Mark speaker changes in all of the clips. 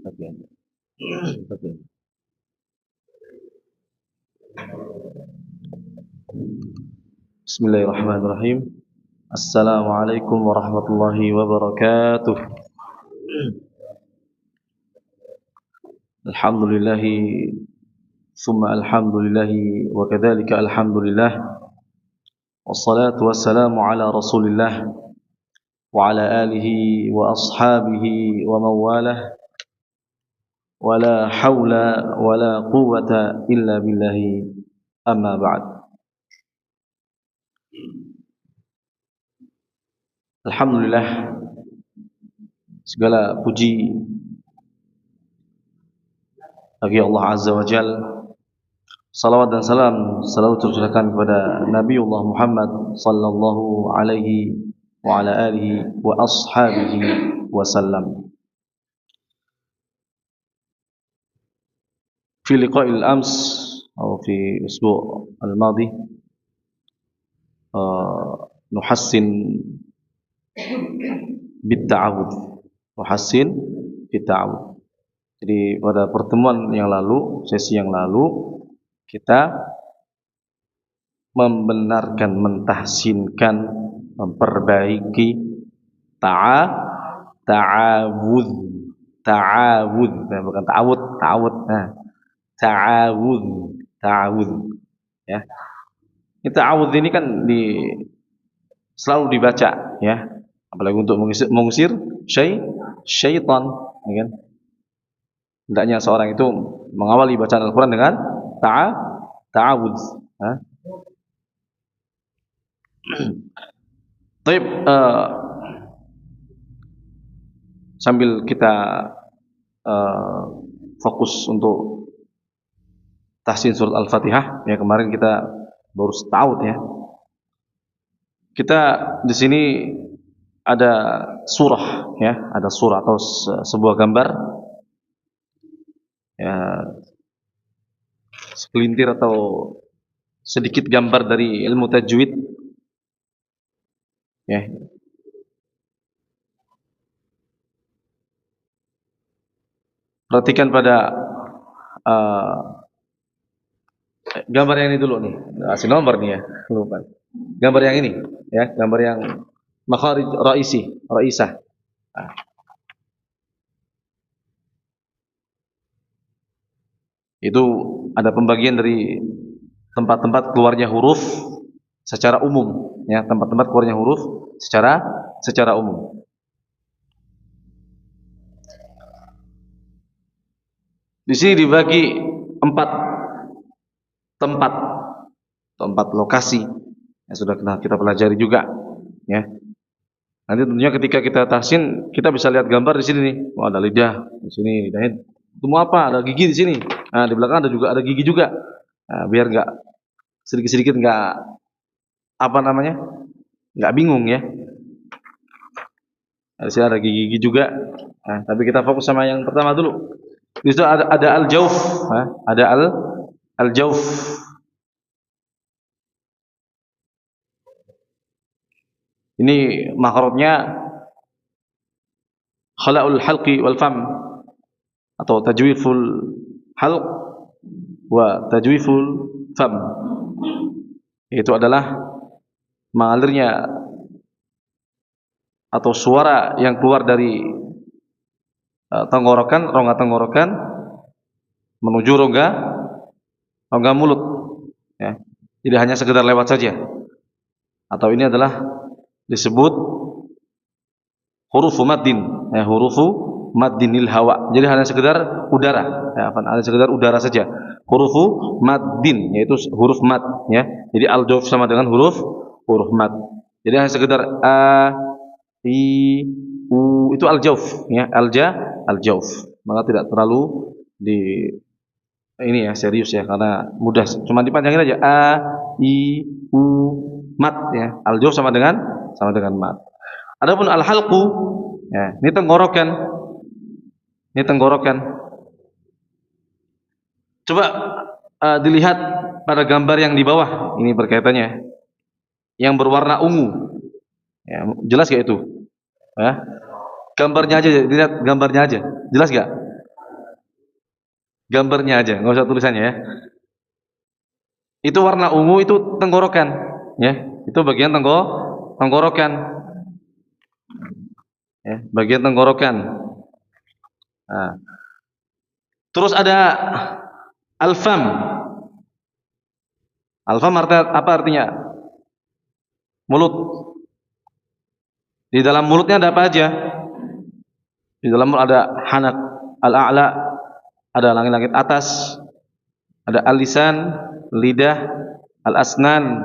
Speaker 1: Oke. Oke. Bismillahirrahmanirrahim. Assalamualaikum warahmatullahi wabarakatuh. Alhamdulillah, summa alhamdulillah, wa kadzalika alhamdulillah. Wassalatu wassalamu ala Rasulillah wa ala alihi wa ashabihi wa mawalah. Wala haula wala quwwata illa billahi, amma ba'd. Alhamdulillah, segala puji bagi Allah Azza wa Jalla. Salawat dan salam selalu tercurahkan kepada Nabiullah Muhammad sallallahu alaihi wa ala alihi wa ashabihi wasallam. في لقاء الأمس أو في الأسبوع الماضي نحسن بالتعود. Jadi pada pertemuan yang lalu, sesi yang lalu, kita membenarkan, mentahsinkan, memperbaiki ta'awud, bukan ta'awud. Ta'awud. Ya. Ini ta'awud ini kan selalu dibaca, ya. Apalagi untuk mengusir syaitan, ya kan? Hendaknya seorang itu mengawali bacaan Al-Quran dengan ta'awud. Baik, sambil kita fokus untuk tahsin surat Al-Fatihah, ya, kemarin kita baru setahun, ya. Kita di sini ada surah, ya, ada surah atau sebuah gambar, ya, segelintir atau sedikit gambar dari ilmu tajwid, ya. Perhatikan pada gambar yang ini dulu nih, kasih nomor nih, ya, lupa. Gambar yang ini, ya, gambar yang makharij raisah. Itu ada pembagian dari tempat-tempat keluarnya huruf secara umum, ya, tempat-tempat keluarnya huruf secara umum. Di sini dibagi 4 tempat lokasi yang sudah kita pelajari juga, ya. Nanti tentunya ketika kita tahsin, kita bisa lihat gambar di sini nih. Oh, ada lidah di sini, lidahnya ketemu apa? Ada gigi di sini. Nah, di belakang ada gigi juga. Nah, biar enggak sedikit-sedikit enggak nggak bingung, ya. Di sini ada gigi-gigi juga. Nah, tapi kita fokus sama yang pertama dulu. Di situ ada al-jauf, ada al-jauf. Ini makhrajnya khala'ul halqi wal fam atau tajwiful halq wa tajwiful fam. Itu adalah mengalirnya atau suara yang keluar dari tenggorokan, rongga tenggorokan menuju rongga mulut, ya. Jadi hanya sekedar lewat saja. Atau ini adalah disebut hurufu maddin, hurufu maddinil hawa. Jadi hanya sekedar udara, hanya sekedar udara saja. Hurufu maddin, yaitu huruf mad, ya. Jadi al-jauf sama dengan huruf mad. Jadi hanya sekedar a, i, u, itu al-jauf, ya. Al-jauf. Maka tidak terlalu ini ya serius ya, karena mudah. Cuma dipanjangin aja a, i, u, mat, ya. Al-jauf sama dengan mat. Adapun al-halqu, ya, ini tenggorokan. Ini tenggorokan. Coba dilihat pada gambar yang di bawah, ini berkaitannya. Yang berwarna ungu. Ya, jelas gak itu? Ya. Gambarnya aja, lihat gambarnya aja. Jelas gak? Gambarnya aja, nggak usah tulisannya ya. Itu warna ungu, itu tenggorokan, ya. Itu bagian tenggorokan. Ya, bagian tenggorokan. Nah. Terus ada al-fam. Al-fam apa artinya? Mulut. Di dalam mulutnya ada apa aja? Di dalam mulut ada hanak al-a'la, ada langit-langit atas, ada al-lisan, lidah, al-asnan,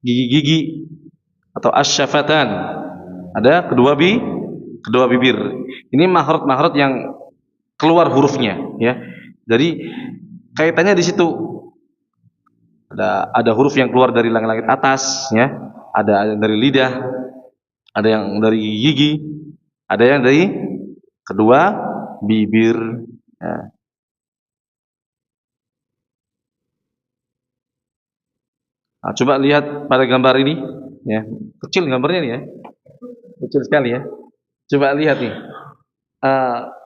Speaker 1: gigi-gigi atau asyafatan, ada kedua bibir. Ini makhraj yang keluar hurufnya, ya. Jadi kaitannya di situ. Ada huruf yang keluar dari langit-langit atas, ya. Ada yang dari lidah, ada yang dari gigi, ada yang dari kedua bibir, ya. Nah, coba lihat pada gambar ini, ya. Kecil gambarnya nih, ya. Kecil sekali, ya. Coba lihat nih.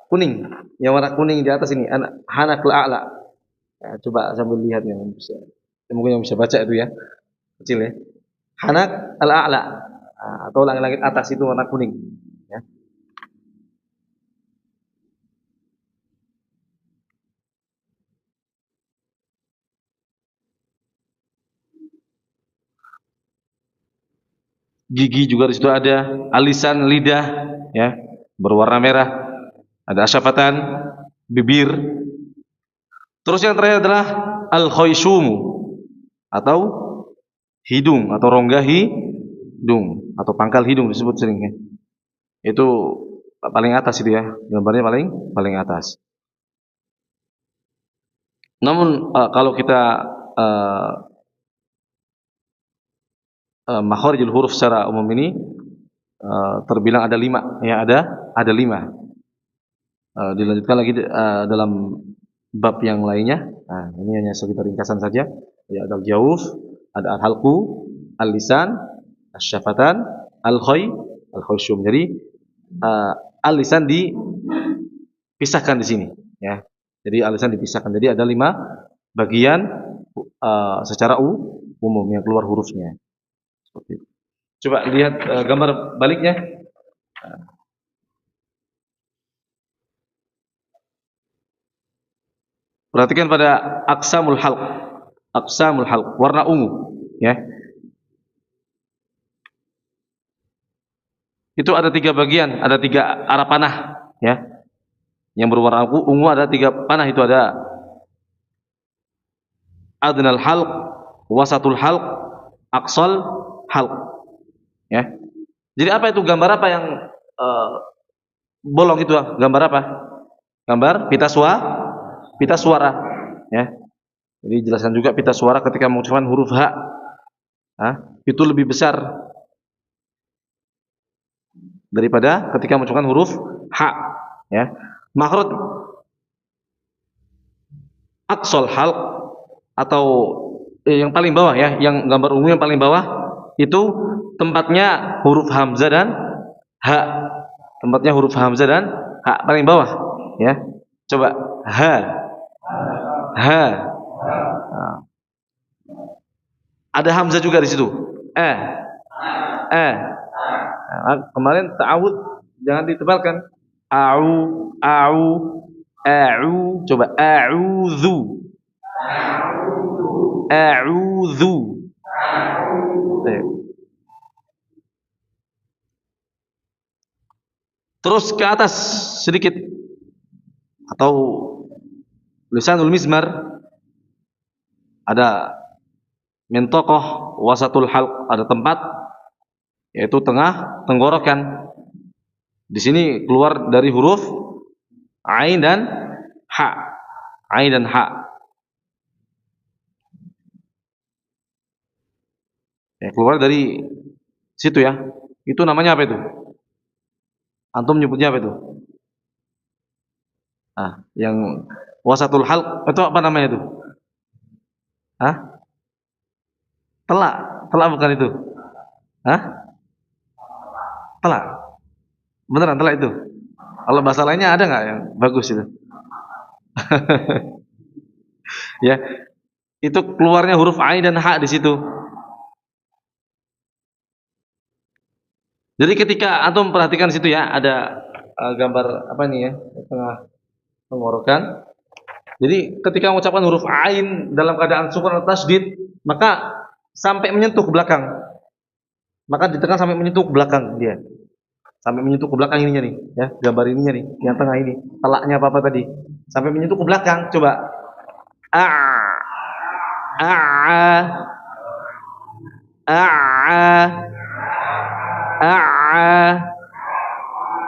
Speaker 1: Kuning, yang warna kuning di atas ini, hanakul a'la. Ya, coba sambil lihat yang bisa, mungkin yang bisa baca itu, ya. Kecil, ya. Hanak al-a'la, atau langit-langit atas itu warna kuning, ya. Gigi juga di situ ada, alisan lidah, ya, berwarna merah, ada asyafatan bibir. Terus yang terakhir adalah al-khayshum atau hidung atau rongga hidung atau pangkal hidung disebut seringnya. Itu paling atas itu, ya, gambarnya paling atas. Namun kalau kita makharijul huruf secara umum ini terbilang ada 5, ya, ada 5. Dilanjutkan lagi dalam bab yang lainnya. Nah, ini hanya sekitar ringkasan saja. Ya, ada al-jauf, ada al-halqu, al-lisan, asy-syafatan, al-khayshum. Jadi al-lisan dipisahkan di sini, ya. Jadi al-lisan dipisahkan. Jadi ada 5 bagian secara umum yang keluar hurufnya. Seperti itu. Coba lihat gambar baliknya. Perhatikan pada aqsamul halq, warna ungu, ya. Itu ada 3 bagian, ada 3 arah panah, ya. Yang berwarna ungu ada 3 panah, itu ada adnal halq, wasatul halq, aqsal halq, ya. Jadi apa itu, gambar apa yang bolong itu? Gambar apa? Gambar pita suara, ya. Jadi jelaskan juga pita suara ketika mengucapkan huruf H, itu lebih besar daripada ketika mengucapkan huruf H, ya. Makhraj aqsal halq atau yang paling bawah, ya, yang gambar umum yang paling bawah itu tempatnya huruf hamzah dan H. Tempatnya huruf hamzah dan H paling bawah, ya. Coba H, H. Nah, ada hamzah juga di situ. Nah, kemarin ta'awud jangan ditebalkan. Au, coba a'udzu, a'udzu. Terus ke atas sedikit, atau lisanul mizmar, ada mintokoh wasatul halq, ada tempat yaitu tengah tenggorokan. Di sini keluar dari huruf ain dan ha, ain dan ha. Ya, keluar dari situ, ya. Itu namanya apa itu? Antum nyebutnya apa itu? Ah, yang wasatul halq itu apa namanya itu? Hah? Telak, telak bukan itu? Hah? Telak. Beneran telak itu? Kalau bahasa lainnya ada nggak yang bagus itu? Ya, itu keluarnya huruf ain dan ha di situ. Jadi ketika antum perhatikan situ, ya, ada gambar apa nih, ya, tengah tenggorokan. Jadi ketika mengucapkan huruf ain dalam keadaan sukun atau tasydid, maka sampai menyentuh ke belakang. Maka di tengah sampai menyentuh ke belakang dia. Sampai menyentuh ke belakang ininya nih, ya, gambar ininya nih, yang tengah ini. Telaknya apa tadi? Sampai menyentuh ke belakang. Coba. A, a, a,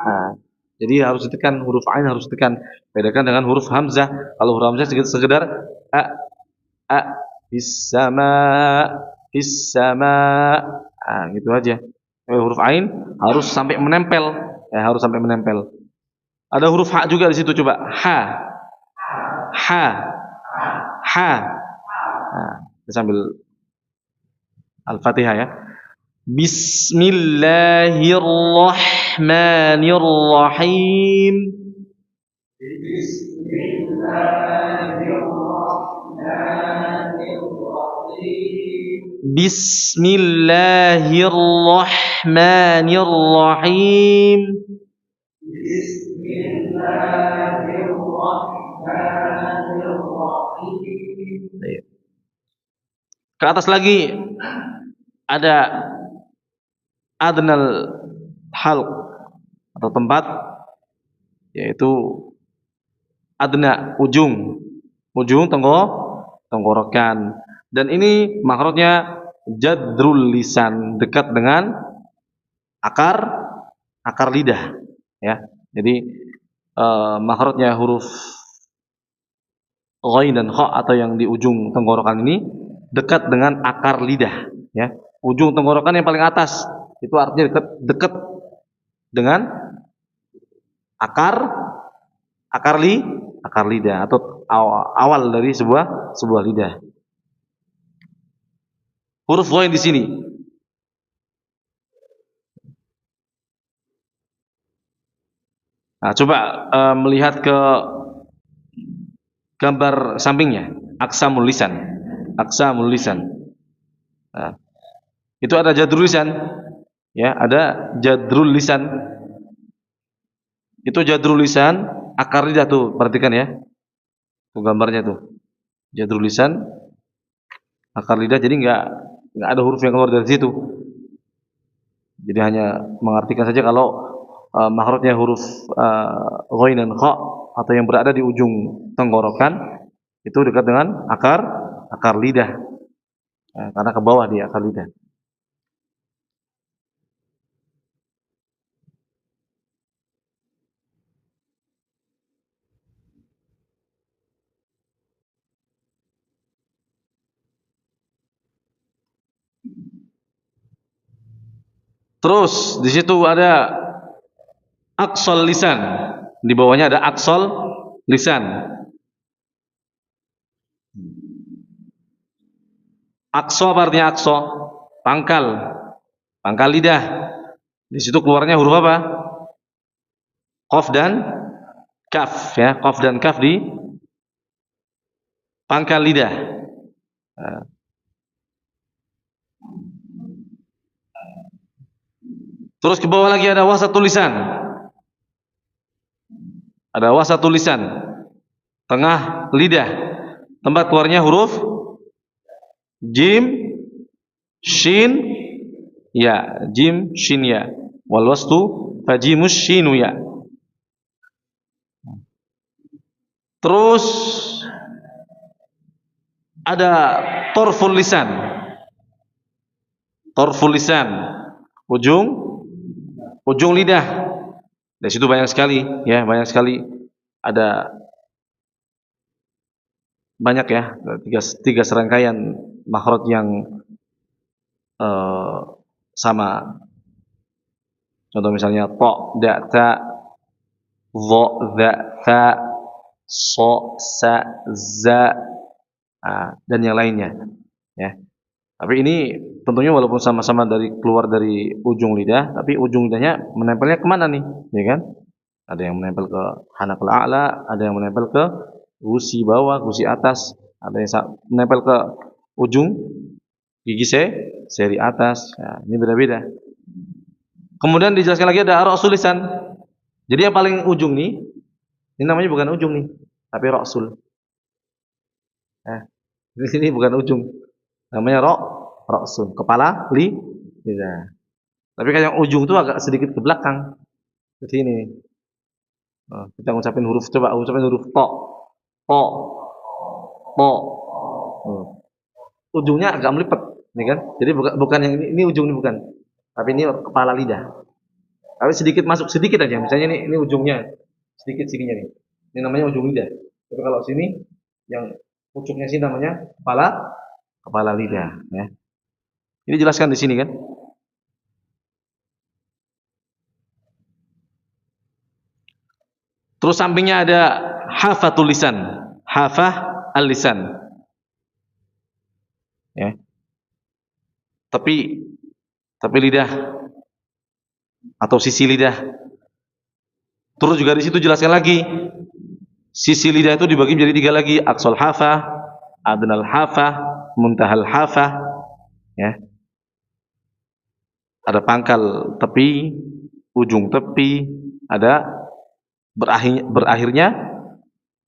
Speaker 1: Nah, jadi harus ditekan, huruf ain harus ditekan. Bedakan dengan huruf hamzah. Kalau huruf hamzah sekedar a bisama, bisama. Ah, gitu aja. Huruf ain harus sampai menempel, ya, harus sampai menempel. Ada huruf ha juga di situ, coba. Ha. Ha. Ha. Nah, sambil Al-Fatihah, ya. Bismillahirrahmanirrahim. Bismillahirrahmanirrahim. Ke atas lagi ada adnal halq atau tempat, yaitu adna, ujung tenggorokan, dan ini makhrajnya jadrul lisan, dekat dengan akar lidah, ya. Jadi makhrajnya huruf ghain dan kha atau yang di ujung tenggorokan ini dekat dengan akar lidah, ya. Ujung tenggorokan yang paling atas itu artinya dekat dengan akar lidah atau awal dari sebuah lidah. Huruf ghain di sini. Nah, coba melihat ke gambar sampingnya, aqsamul lisan. Aqsamul lisan. Nah, itu ada jadrul lisan, ya, ada jadrul lisan. Itu jadrul lisan, akar lidah tuh, perhatikan, ya. Tuh gambarnya tuh. Jadrul lisan, akar lidah, jadi enggak ada huruf yang keluar dari situ. Jadi hanya mengartikan saja kalau makhrajnya huruf ghain dan kha atau yang berada di ujung tenggorokan itu dekat dengan akar lidah. Karena ke bawah dia akar lidah. Terus di situ ada Aqsal lisan. Di bawahnya ada aqsal lisan. Aqsa apa artinya aqsa? Pangkal. Pangkal lidah. Di situ keluarnya huruf apa? Qaf dan kaf ya. Qaf dan kaf di pangkal lidah. Terus ke bawah lagi ada wasatul lisan. Ada wasatul lisan. Tengah lidah. Tempat keluarnya huruf jim, shin, ya. Jim, shin, ya. Wal wastu fajimus shinu, ya. Terus ada torful lisan. Torful lisan. Ujung lidah. Di situ banyak sekali, ya, banyak sekali. Ada banyak ya, tiga serangkaian makhraj yang sama. Contoh misalnya ta, da, ta, dha, dha, tha, so, sa, za, dan yang lainnya. Ya. Tapi ini tentunya walaupun sama-sama keluar dari ujung lidah, tapi ujung lidahnya menempelnya kemana nih, ya kan? Ada yang menempel ke hanakul a'la, ada yang menempel ke gusi bawah, gusi atas, ada yang menempel ke ujung gigi seri atas. Nah, ini beda-beda. Kemudian dijelaskan lagi ada ra'sul lisan. Jadi yang paling ujung nih, ini namanya bukan ujung nih, tapi ra'sul. Di sini bukan ujung, namanya ra'sul, kepala lidah. Tapi kan yang ujung itu agak sedikit ke belakang, ke sini. Kita ngucapin huruf, coba ucapin huruf to, to, to. Ujungnya agak melipat, nih kan? Jadi bukan yang ini ujung ini bukan, tapi ini kepala lidah. Tapi sedikit masuk sedikit aja. Misalnya ini ujungnya sedikit sininya nih. Ini namanya ujung lidah. Tapi kalau sini yang pucuknya sini namanya kepala lidah. Ya. Ini jelaskan di sini kan? Terus sampingnya ada hafatul lisan, hafah al-lisan. Ya. Tapi lidah atau sisi lidah. Terus juga di situ jelaskan lagi, sisi lidah itu dibagi menjadi 3 lagi, aqsal hafah, adnal hafah, muntahal hafah. Ya. Ada pangkal tepi, ujung tepi, ada berakhirnya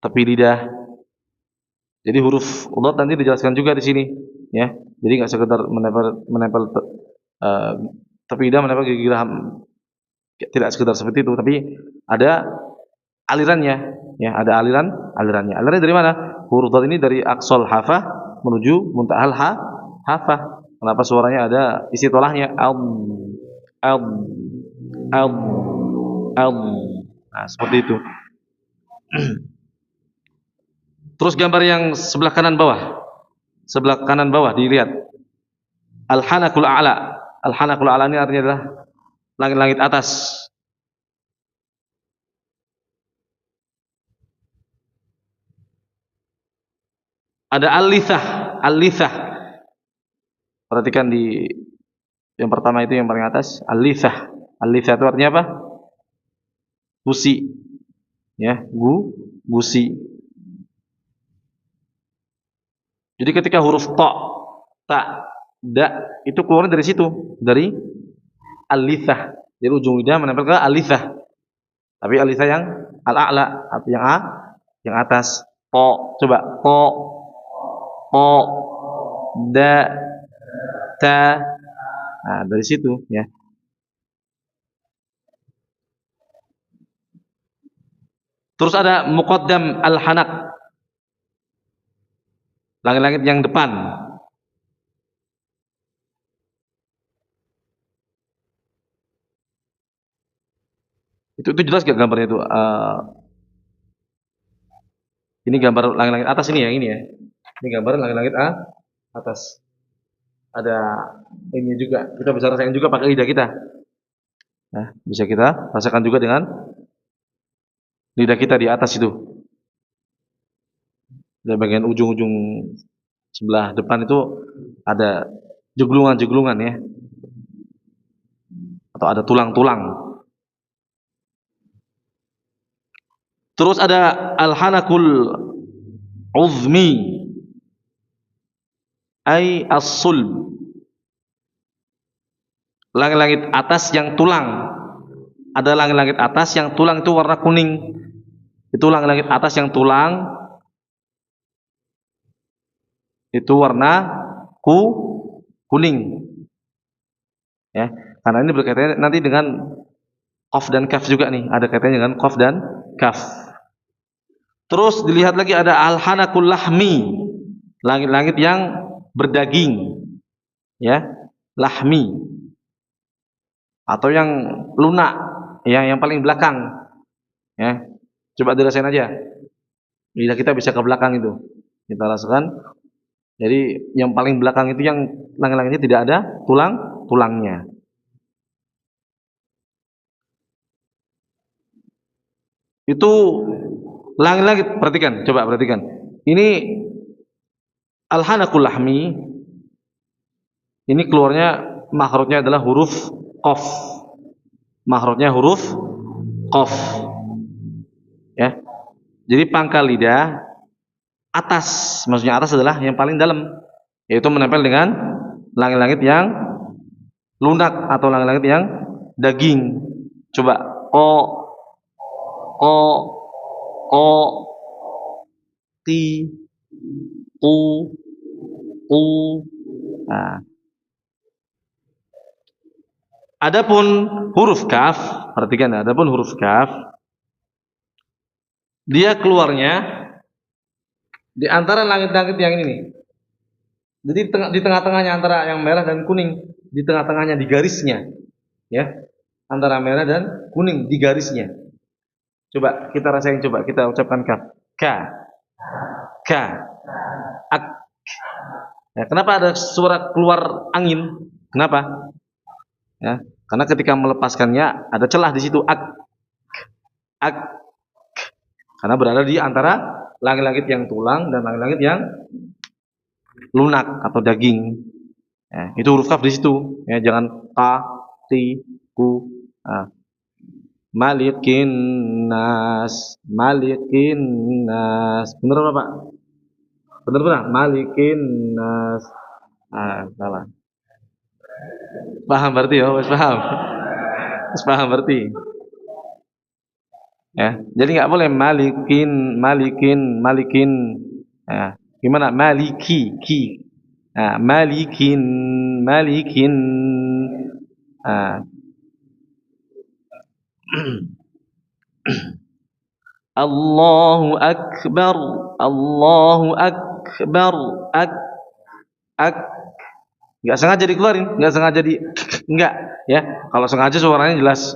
Speaker 1: tepi lidah. Jadi huruf dhat nanti dijelaskan juga di sini, ya. Jadi nggak sekedar menempel tepi lidah, menempel gigi geraham, tidak sekedar seperti itu, tapi ada alirannya, ya. Ada alirannya. Alirannya dari mana? Huruf dhat ini dari aqsal hafah menuju muntahal hafah. Kenapa suaranya ada istitolahnya? Nah, seperti itu. Terus gambar yang sebelah kanan bawah. Sebelah kanan bawah dilihat. Al-hanakul a'la. Al-hanakul a'la ini artinya adalah langit-langit atas. Ada al-lithah. Al-lithah. Perhatikan di yang pertama itu yang paling atas. Al-lithah. Al-lithah itu artinya apa? Gusi. Ya, gusi. Jadi ketika huruf ta, da itu keluar dari situ, dari al-lithah. Jadi ujung lidah menempel ke al-lithah. Tapi al-lithah yang al-a'la, yang yang atas. To, coba to, da, ta. Nah, dari situ ya. Terus ada muqaddam al-hanak. Langit-langit yang depan. Itu jelas gak gambarnya itu? Ini gambar langit-langit atas ini ya, ini ya. Ini gambar langit-langit atas. Ada ini juga. Kita bisa rasakan juga pakai lidah kita. bisa kita rasakan juga dengan lidah kita di atas itu. Di bagian ujung-ujung sebelah depan itu ada jeglungan-jeglungan ya, atau ada tulang-tulang. Terus ada al-hanakul uzmi ay as-sulb. Langit-langit atas yang tulang. Ada langit-langit atas yang tulang itu warna kuning. Itu langit-langit atas yang tulang itu warna kuning. Ya, karena ini berkaitannya nanti dengan qaf dan kaf juga nih, ada kaitannya dengan qaf dan kaf. Terus dilihat lagi ada al-hanakul lahmi, langit-langit yang berdaging. Ya, lahmi. Atau yang lunak, ya, yang paling belakang. Ya. Coba dirasain aja. Lidah kita bisa ke belakang itu. Kita rasakan. Jadi yang paling belakang itu yang langit-langitnya tidak ada tulangnya. Itu langit-langit, perhatikan, coba perhatikan. Ini al-hanakul lahmi. Ini keluarnya makhrajnya adalah huruf qaf. Makhrajnya huruf qaf. Ya. Jadi pangkal lidah atas, maksudnya atas adalah yang paling dalam, yaitu menempel dengan langit-langit yang lunak atau langit-langit yang daging. Coba o ti u. Nah. Adapun huruf kaf, perhatikan, adapun huruf kaf, dia keluarnya di antara langit-langit yang ini nih. Jadi di tengah-tengahnya antara yang merah dan kuning, di tengah-tengahnya di garisnya, ya, antara merah dan kuning di garisnya. Coba kita rasain, coba kita ucapkan kaf, ka, ak. Ya, kenapa ada suara keluar angin? Kenapa? Ya, karena ketika melepaskannya ada celah di situ, ak, karena berada di antara langit-langit yang tulang dan langit-langit yang lunak atau daging. Ya, itu huruf kaf di situ. Ya, jangan ka, ti, ku. Nah. Malikin nas. Benar apa, Pak? Benar? Malikin nas. Salah. Paham berarti ya, paham. Paham berarti. Ya, jadi nggak boleh malikin. Ya, gimana? Maliki, ki. Nah, malikin. Nah. Allahu akbar. Ak. Nggak sengaja dikeluarin, nggak sengaja enggak, ya. Kalau sengaja suaranya jelas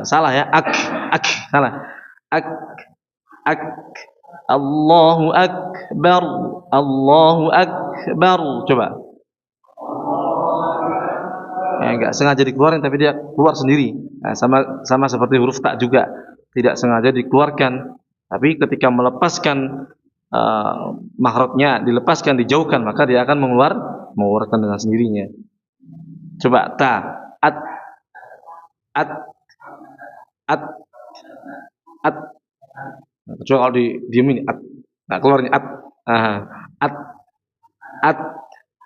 Speaker 1: salah ya. Ak, salah. Ak. Allahu akbar. Coba. Ya, nggak sengaja dikeluarin tapi dia keluar sendiri. Nah, sama seperti huruf tak juga, tidak sengaja dikeluarkan, tapi ketika melepaskan makhrajnya, dilepaskan, dijauhkan, maka dia akan mengeluarkan dengan sendirinya. Coba ta, at. Nah, kecuali kalau diemin at, nggak keluarnya at.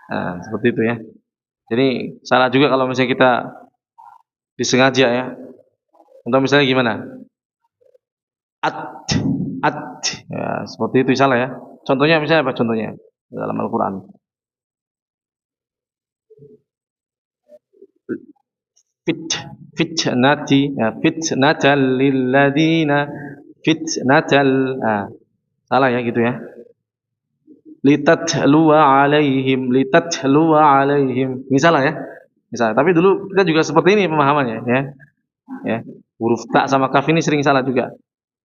Speaker 1: Nah, seperti itu ya. Jadi salah juga kalau misalnya kita disengaja ya. Untuk misalnya gimana? At. Ya, seperti itu salah ya. Contohnya misalnya apa contohnya dalam Al-Qur'an? Fitnatal lilladzina salah ya gitu ya. Litatluwa alaihim. Ini salah ya. Misalnya, tapi dulu kita juga seperti ini pemahamannya ya. Ya. Huruf ta sama kaf ini sering salah juga.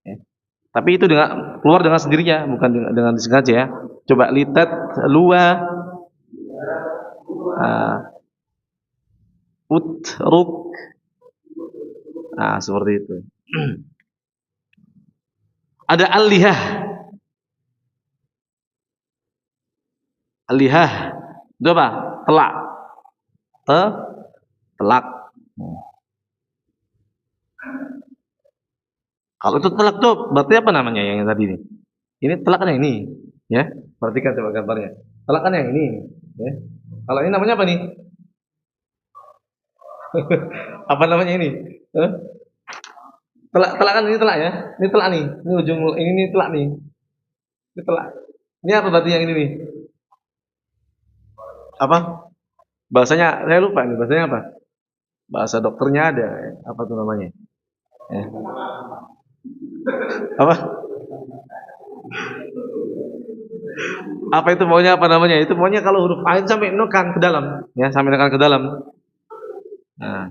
Speaker 1: Ya. Tapi itu keluar dengan sendirinya, bukan dengan disengaja ya. Coba litatluwa utruk Nah, seperti itu. Ada al-lihah. Al-lihah. Itu apa? Telak. Telak. Kalau itu telak tuh berarti apa namanya yang tadi ini? Ini telak kan yang ini, ya. Perhatikan coba gambarnya. Telak kan yang ini, ya. Kalau ini namanya apa nih? Apa namanya ini? Eh? Telak, telak kan ini telak ya. Ini telak nih. Ini ujung ini telak nih. Ini telak. Ini apa berarti yang ini nih? Apa? Bahasanya saya lupa nih. Bahasanya apa? Bahasa dokternya ada. Apa tuh namanya? Ya. Apa? Apa itu maunya apa namanya? Itu maunya kalau huruf ain sampai nekan ke dalam, ya, sampai nekan ke dalam. Nah,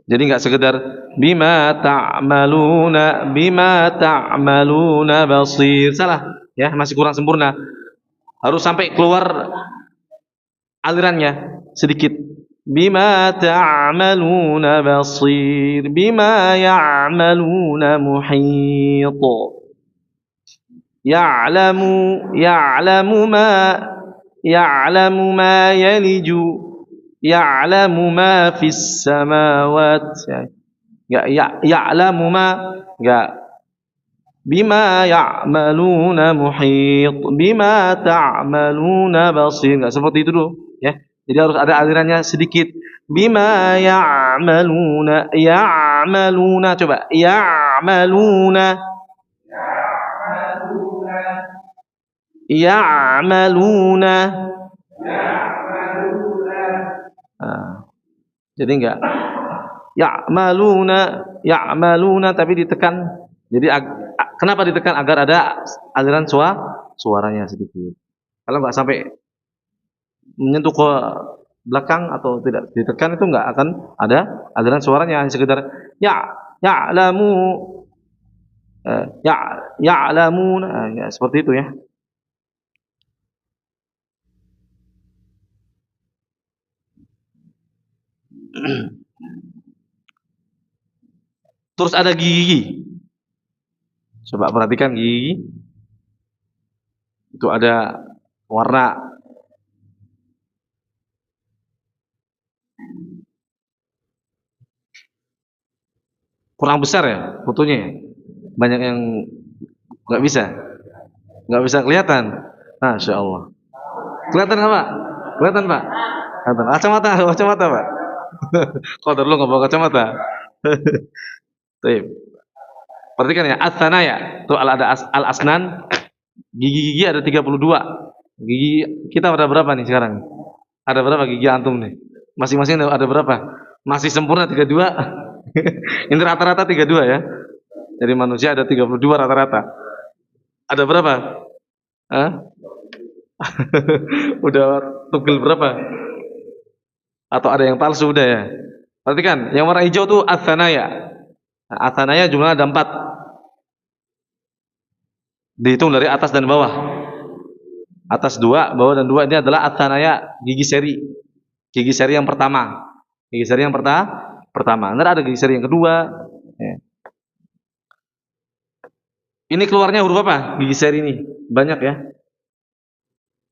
Speaker 1: jadi nggak sekedar bima ta'maluna basir. Salah, ya, masih kurang sempurna. Harus sampai keluar alirannya sedikit. Bima ta'maluna basir, bima ya'maluna muhit. Ya'lamu ma yaliju, ya'lamu ma fis samawat. Ya'lamu ma, enggak. Bima ya'maluna muhit, bima ta'maluna basir. Enggak seperti itu dulu, ya. Jadi harus ada alirannya sedikit. Bima ya'maluna, coba. Ya'maluna. Nah, jadi enggak ya'maluna tapi ditekan. Jadi kenapa ditekan? Agar ada aliran suaranya sedikit. Kalau enggak sampai menyentuh ke belakang atau tidak ditekan, itu enggak akan ada aliran suaranya, hanya sekedar ya'lamu, ya'lamuna, ya, seperti itu, ya. Terus ada gigi. Coba perhatikan gigi. Itu ada warna kurang besar ya fotonya. Banyak yang nggak bisa kelihatan. Masya Allah. Kelihatan nggak Pak? Kelihatan Pak? Kelihatan. Kacamata Pak. Kok lu nggak bawa kacamata? Baik. Perhatikan ya, as-sanaya. Tuh ada al-asnan. Gigi-gigi ada 32. Gigi kita ada berapa nih sekarang? Ada berapa gigi antum nih? Masing-masing ada berapa? Masih sempurna 32. Ini rata-rata 32 ya. Jadi manusia ada 32 rata-rata. Ada berapa? Hah? Udah tugel berapa? Atau ada yang palsu udah ya? Perhatikan, yang warna hijau tuh as-sanaya. Nah, as-sanaya jumlahnya ada 4. Dihitung dari atas dan bawah. Atas 2, bawah dan 2. Ini adalah as-sanaya, gigi seri. Gigi seri yang pertama. Gigi seri yang pertama. Nanti ada gigi seri yang kedua. Ya. Ini keluarnya huruf apa? Gigi seri ini. Banyak ya.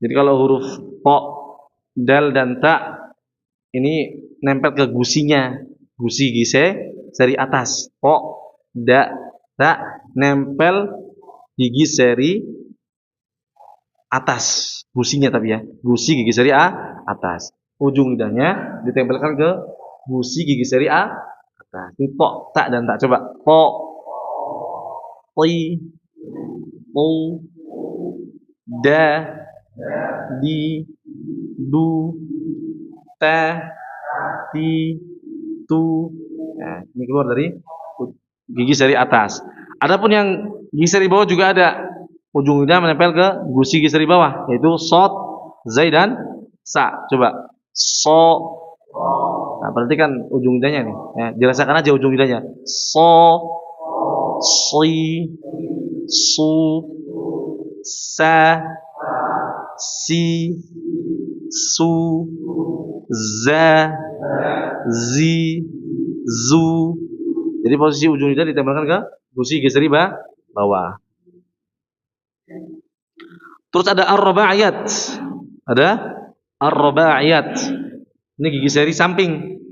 Speaker 1: Jadi kalau huruf po, dal, dan ta, ini nempel ke gusinya. Gusi gigi seri atas. Po, da, ta, nempel gigi seri atas. Gusinya tapi ya. Gusi gigi seri atas. Ujung lidahnya ditempelkan ke gusi gigi seri atas. Ini po, ta, dan ta. Coba. Po, ti, po, da, di, du, ta, ti, tu. Nah, ini keluar dari gigi seri atas. Adapun yang gigi seri bawah juga ada. Ujungnya menempel ke gusi gigi seri bawah, yaitu sod, zai, dan sa. Coba. So. Nah, perhatikan ujung lidahnya nih. Ya, dirasakan aja ujung lidahnya. So, si, su, sa, si, su, za, zi, zu. Jadi posisi ujung lidah ditempelkan ke gusi geseri bawah. Terus ada ar-rubaiyat. Ada ar-rubaiyat. Ini gigi seri samping.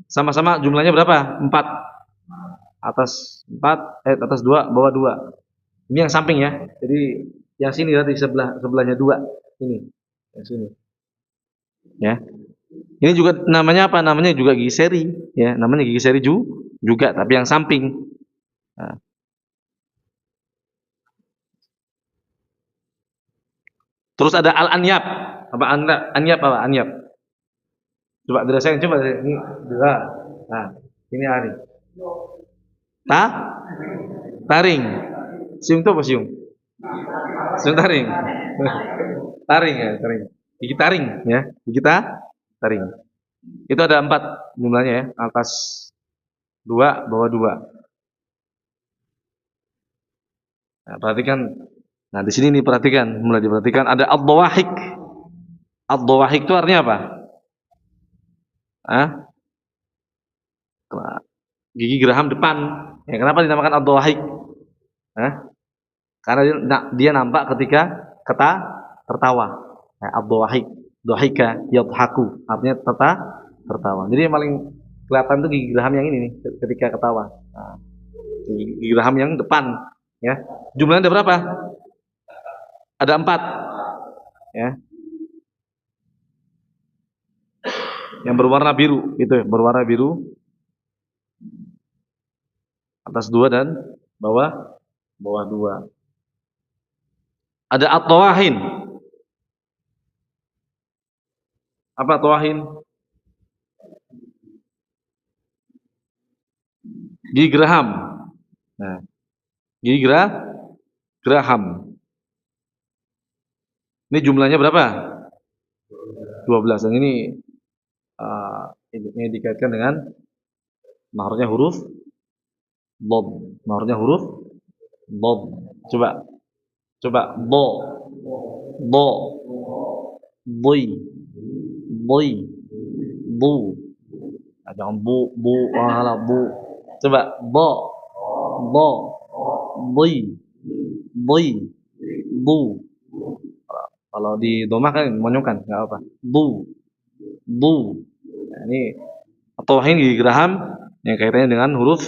Speaker 1: Sama-sama jumlahnya berapa? 4. Atas 4, atas 2, bawah 2. Ini yang samping ya. Jadi yang sini berarti sebelahnya 2. Ini. Yang sini. Ya. Ini juga namanya apa? Namanya juga gigi seri, ya. Namanya gigi seri juga, tapi yang samping. Nah. Terus ada al-anyab. Apa anyab apa? Anyab. Coba dirasain, coba ini dua. Nah, ini hari. Taring. Siung itu apa siung? Siung taring. Taring ya, taring. Gigi taring ya. Gigi taring. Itu ada 4 jumlahnya ya. Atas 2, bawah 2. Nah, perhatikan. Nah, di sini nih perhatikan, mulai diperhatikan ada ad-dawahik. Ad-dawahik itu artinya apa? Gigi geraham depan. Ya, kenapa dinamakan ad-dawahik? Karena dia nampak ketika tertawa. Nah, ad-dawahik, dhahika yadhaku, artinya tertawa. Jadi yang paling kelihatan itu gigi geraham yang ini nih ketika ketawa. Nah, gigi geraham yang depan, ya. Jumlahnya ada berapa? Ada 4, ya. Yang berwarna biru, itu berwarna biru. Atas 2 dan bawah 2. Ada at-tawahin. Apa tawahin? Gigi geraham. Nah, gigi geraham. Ini jumlahnya berapa? 12. Dan ini dikaitkan dengan mahrujnya huruf dhad. Mahrujnya huruf dhad. Coba bo. Boy. Bu. Jangan bu. Alah bu. Coba bo. Boy. Bu. Kalau di domah kan monyongkan, enggak apa. Bu. Nah, ini atau ini gigi geraham yang kaitannya dengan huruf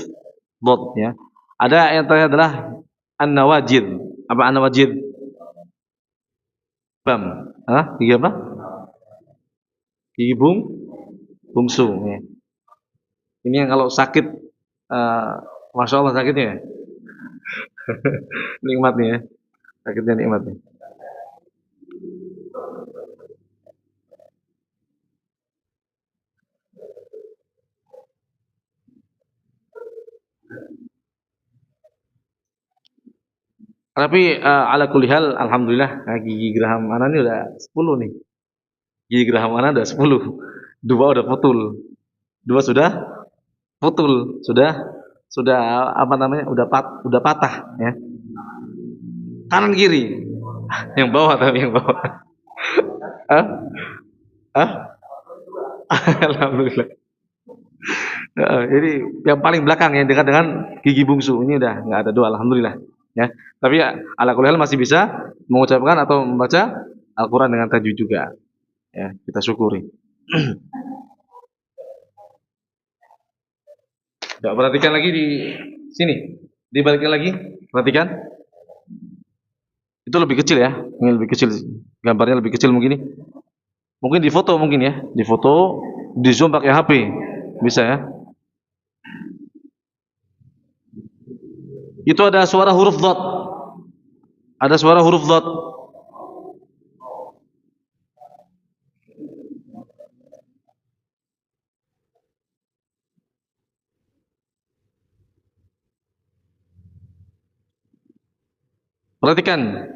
Speaker 1: dhad ya. Ada yang terakhir adalah an-nawajid. Apa an-nawajid? Bam. Gigi apa? Gigi bungsu ya. Ini yang kalau sakit Masya Allah sakitnya ya. Nikmat nih ya. Sakitnya nikmat nih. Tapi ala kulli hal alhamdulillah gigi geraham anak ini udah 10 nih. Gigi geraham anak udah 10. 2 udah putul. 2 sudah putul, sudah apa namanya? Udah patah ya. Kanan kiri. Yang bawah tapi yang bawah. Alhamdulillah. Jadi yang paling belakang yang dekat dengan gigi bungsu ini udah nggak ada 2 alhamdulillah ya. Tapi ya, ala kulli hal masih bisa mengucapkan atau membaca Al-Qur'an dengan tajwid juga. Ya, kita syukuri. Ya, perhatikan lagi di sini. Dibalikin lagi, perhatikan. Itu lebih kecil ya. Ini lebih kecil. Gambarnya lebih kecil mungkin nih. Mungkin di foto mungkin ya. Di foto, di zoom pakai HP. Bisa ya. Itu ada suara huruf dhad. Ada suara huruf dhad. Perhatikan.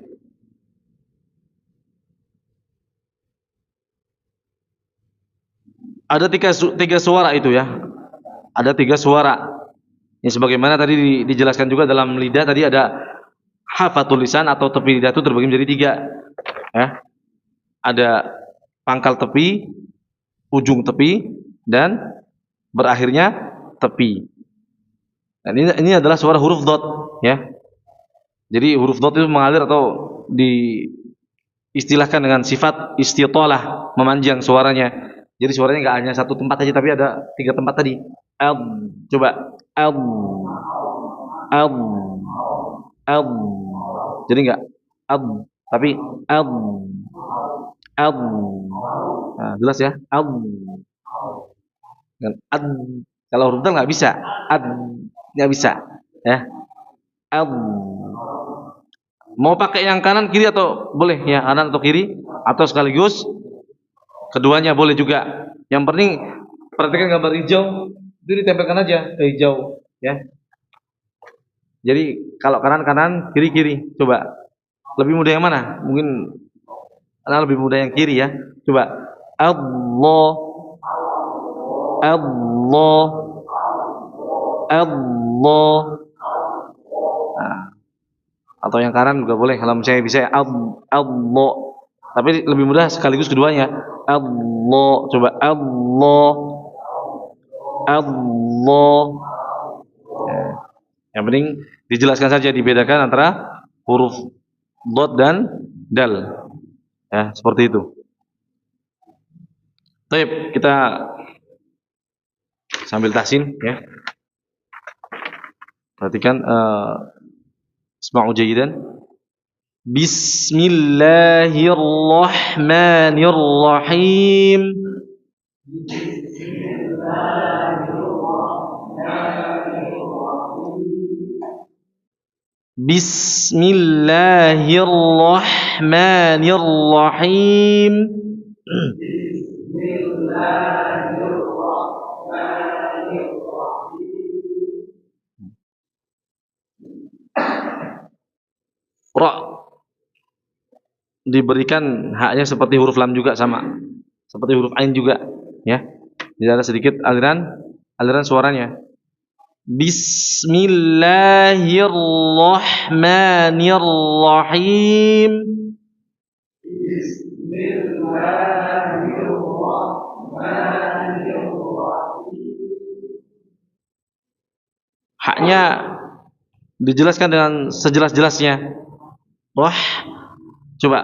Speaker 1: Ada 3 suara itu ya. Ada 3 suara. Ini sebagaimana tadi dijelaskan juga dalam lidah tadi ada hafatul lisan atau tepi lidah itu terbagi menjadi 3. Ya. Ada pangkal tepi, ujung tepi, dan berakhirnya tepi. Dan ini adalah suara huruf dot, ya. Jadi huruf dot itu mengalir atau diistilahkan dengan sifat istitalah, memanjang suaranya. Jadi suaranya nggak hanya satu tempat aja, tapi ada 3 tempat tadi. Al, coba al, al, al. Jadi nggak al, tapi al, al. Nah, jelas ya, al. Dengan ad, kalau huruf dal nggak bisa, ad nggak bisa, ya. Al. Mau pakai yang kanan kiri atau boleh ya, kanan atau kiri atau sekaligus keduanya boleh juga. Yang penting perhatikan gambar hijau itu ditempelkan aja ke hijau, ya. Jadi kalau kanan kanan, kiri kiri. Coba lebih mudah yang mana? Mungkin lebih mudah yang kiri, ya. Coba Allah, Allah, Allah. Nah, atau yang kanan juga boleh kalau misalnya bisa Allah. Tapi lebih mudah sekaligus keduanya. Allah, coba Allah, Allah. Yang penting dijelaskan saja, dibedakan antara huruf dot dan dal. Ya, seperti itu. Baik, kita sambil tahsin, ya. Perhatikan isma'u jayidan. Bismillahirrahmanirrahim. Bismillahirrahmanirrahim. Ra diberikan haknya seperti huruf lam juga, sama seperti huruf ain juga, ya. Jadi ada sedikit aliran suaranya. Bismillahirrahmanirrahim. Haknya dijelaskan dengan sejelas-jelasnya. Coba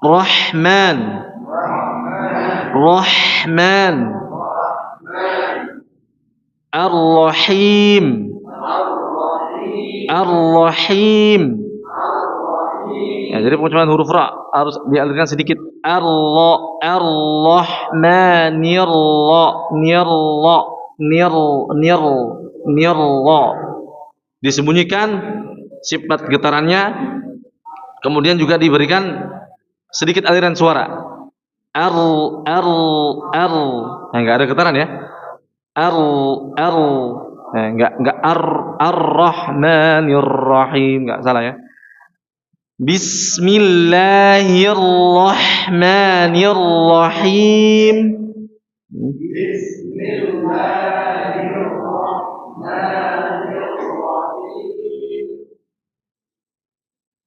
Speaker 1: Rahman, Rahman, Ar-Rahim, Ar-Rahim. Ya, jadi pengucapan huruf ra harus dialirkan sedikit. Nirla. Disembunyikan sifat getarannya, kemudian juga diberikan sedikit aliran suara. Nah, enggak ada getaran, ya. Enggak ar-rahmanirrahim, enggak salah, ya. Bismillahirrahmanirrahim.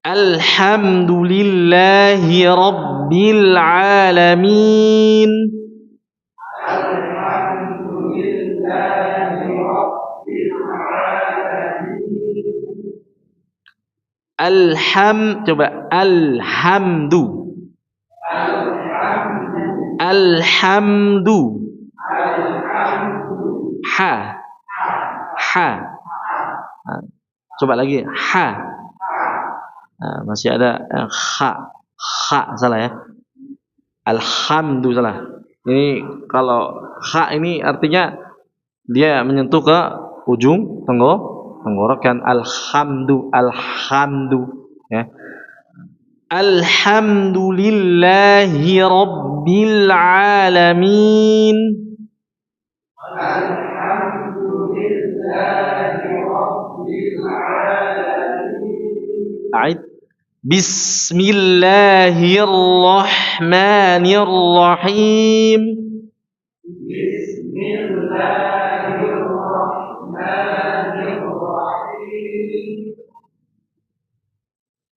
Speaker 1: Alhamdulillahi rabbil alamin. Coba alhamdu. Ha. Coba lagi ha. Nah, masih ada kha salah, ya. Alhamdu salah. Ini kalau kha ini artinya dia menyentuh ke ujung tenggorokan. Alhamdu, ya. Alhamdulillahi rabbil alamin. Bismillahirrahmanirrahim.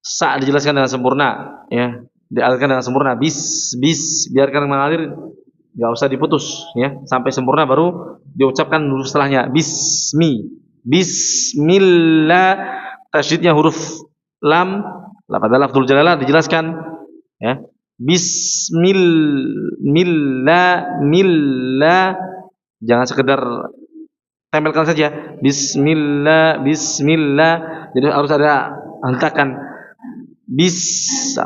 Speaker 1: Sa dijelaskan dengan sempurna, ya. Dialirkan dengan sempurna. Biarkan mengalir nggak usah diputus ya, sampai sempurna baru diucapkan huruf setelahnya. Bismillah, tasydidnya huruf lam, pada lafzul jalalah dijelaskan ya. Bismillah, jangan sekedar tempelkan saja. Bismillah. Jadi harus ada hentakan.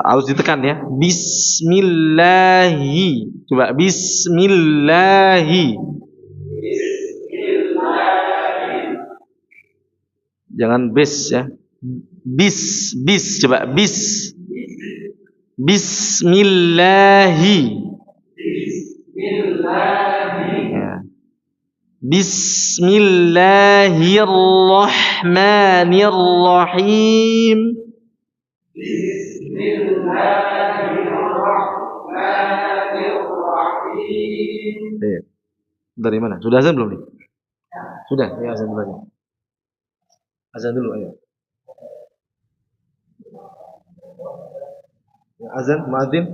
Speaker 1: Harus ditekan ya. Bismillahi. Coba bismillahi. Jangan ya. Coba Bismillahi. Ya. Bismillahirrahmanirrahim. Bismillahirrahmanirrahim. Dari mana? Sudah azan belum nih? Sudah, ya azan dulu aja. Azan dulu ayo. Ya, azan, muadzin.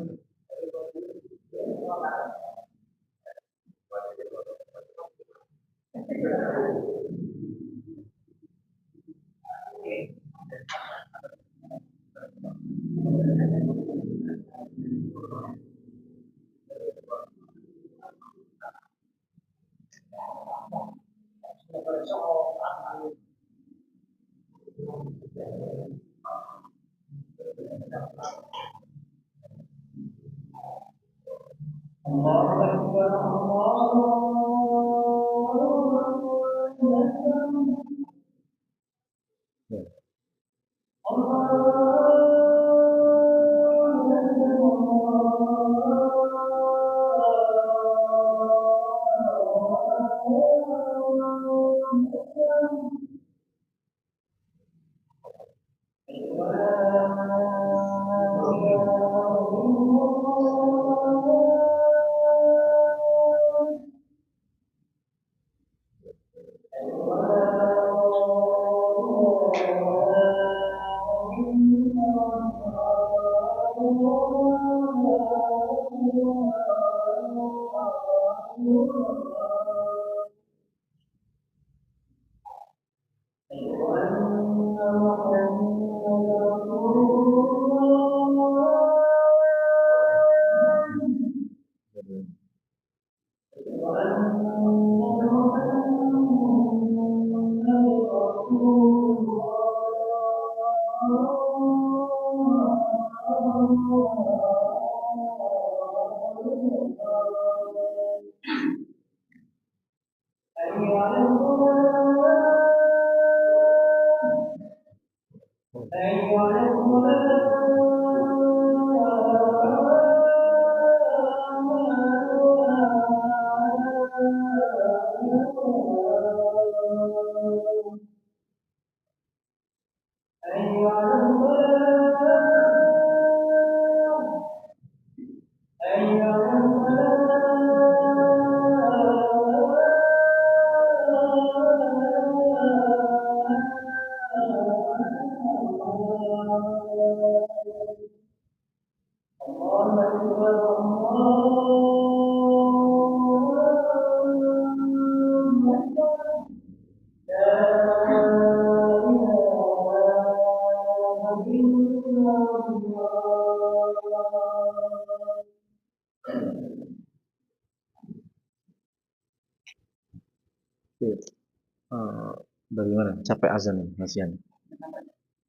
Speaker 1: Dari mana? Capek azan nih, kasihan.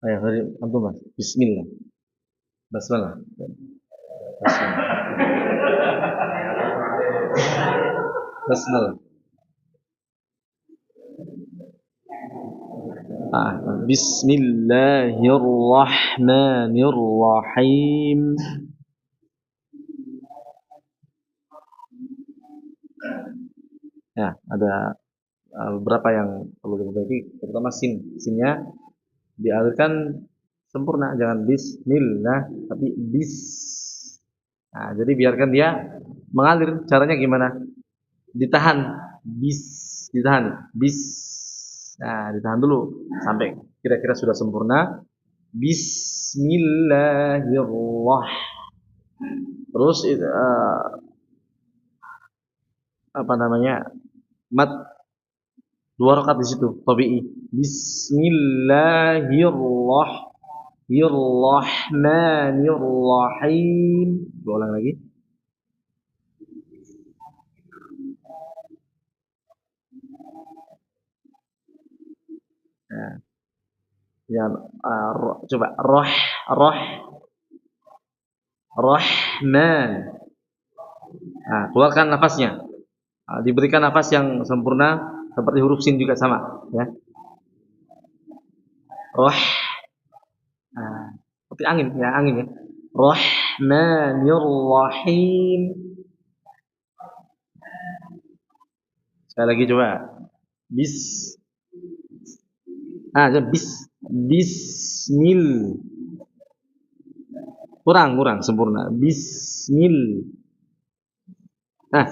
Speaker 1: Ayo, dari antum mas. Bismillah. Basmalah. Basmalah. Bismillahirrahmanirrahim. Ya, ada beberapa yang perlu diperbaiki, terutama sinnya dialirkan sempurna, jangan bismillah tapi bis. Nah, jadi biarkan dia mengalir. Caranya gimana? Ditahan, ditahan, Nah, ditahan dulu sampai kira-kira sudah sempurna. Bismillahirrahmanirrahim. Terus apa namanya, mat dua rakaat di situ tabii. Bismillahirrahmanirrahim. Dua ulang lagi. Nah, ya, coba roh rahman. Nah, keluarkan nafasnya. Diberikan nafas yang sempurna seperti huruf sin juga sama, ya. Roh, seperti angin ya, angin ya. Rahmanirrahim. Sekali lagi coba. Bis. Bismil. Kurang sempurna. Bismil. Ah,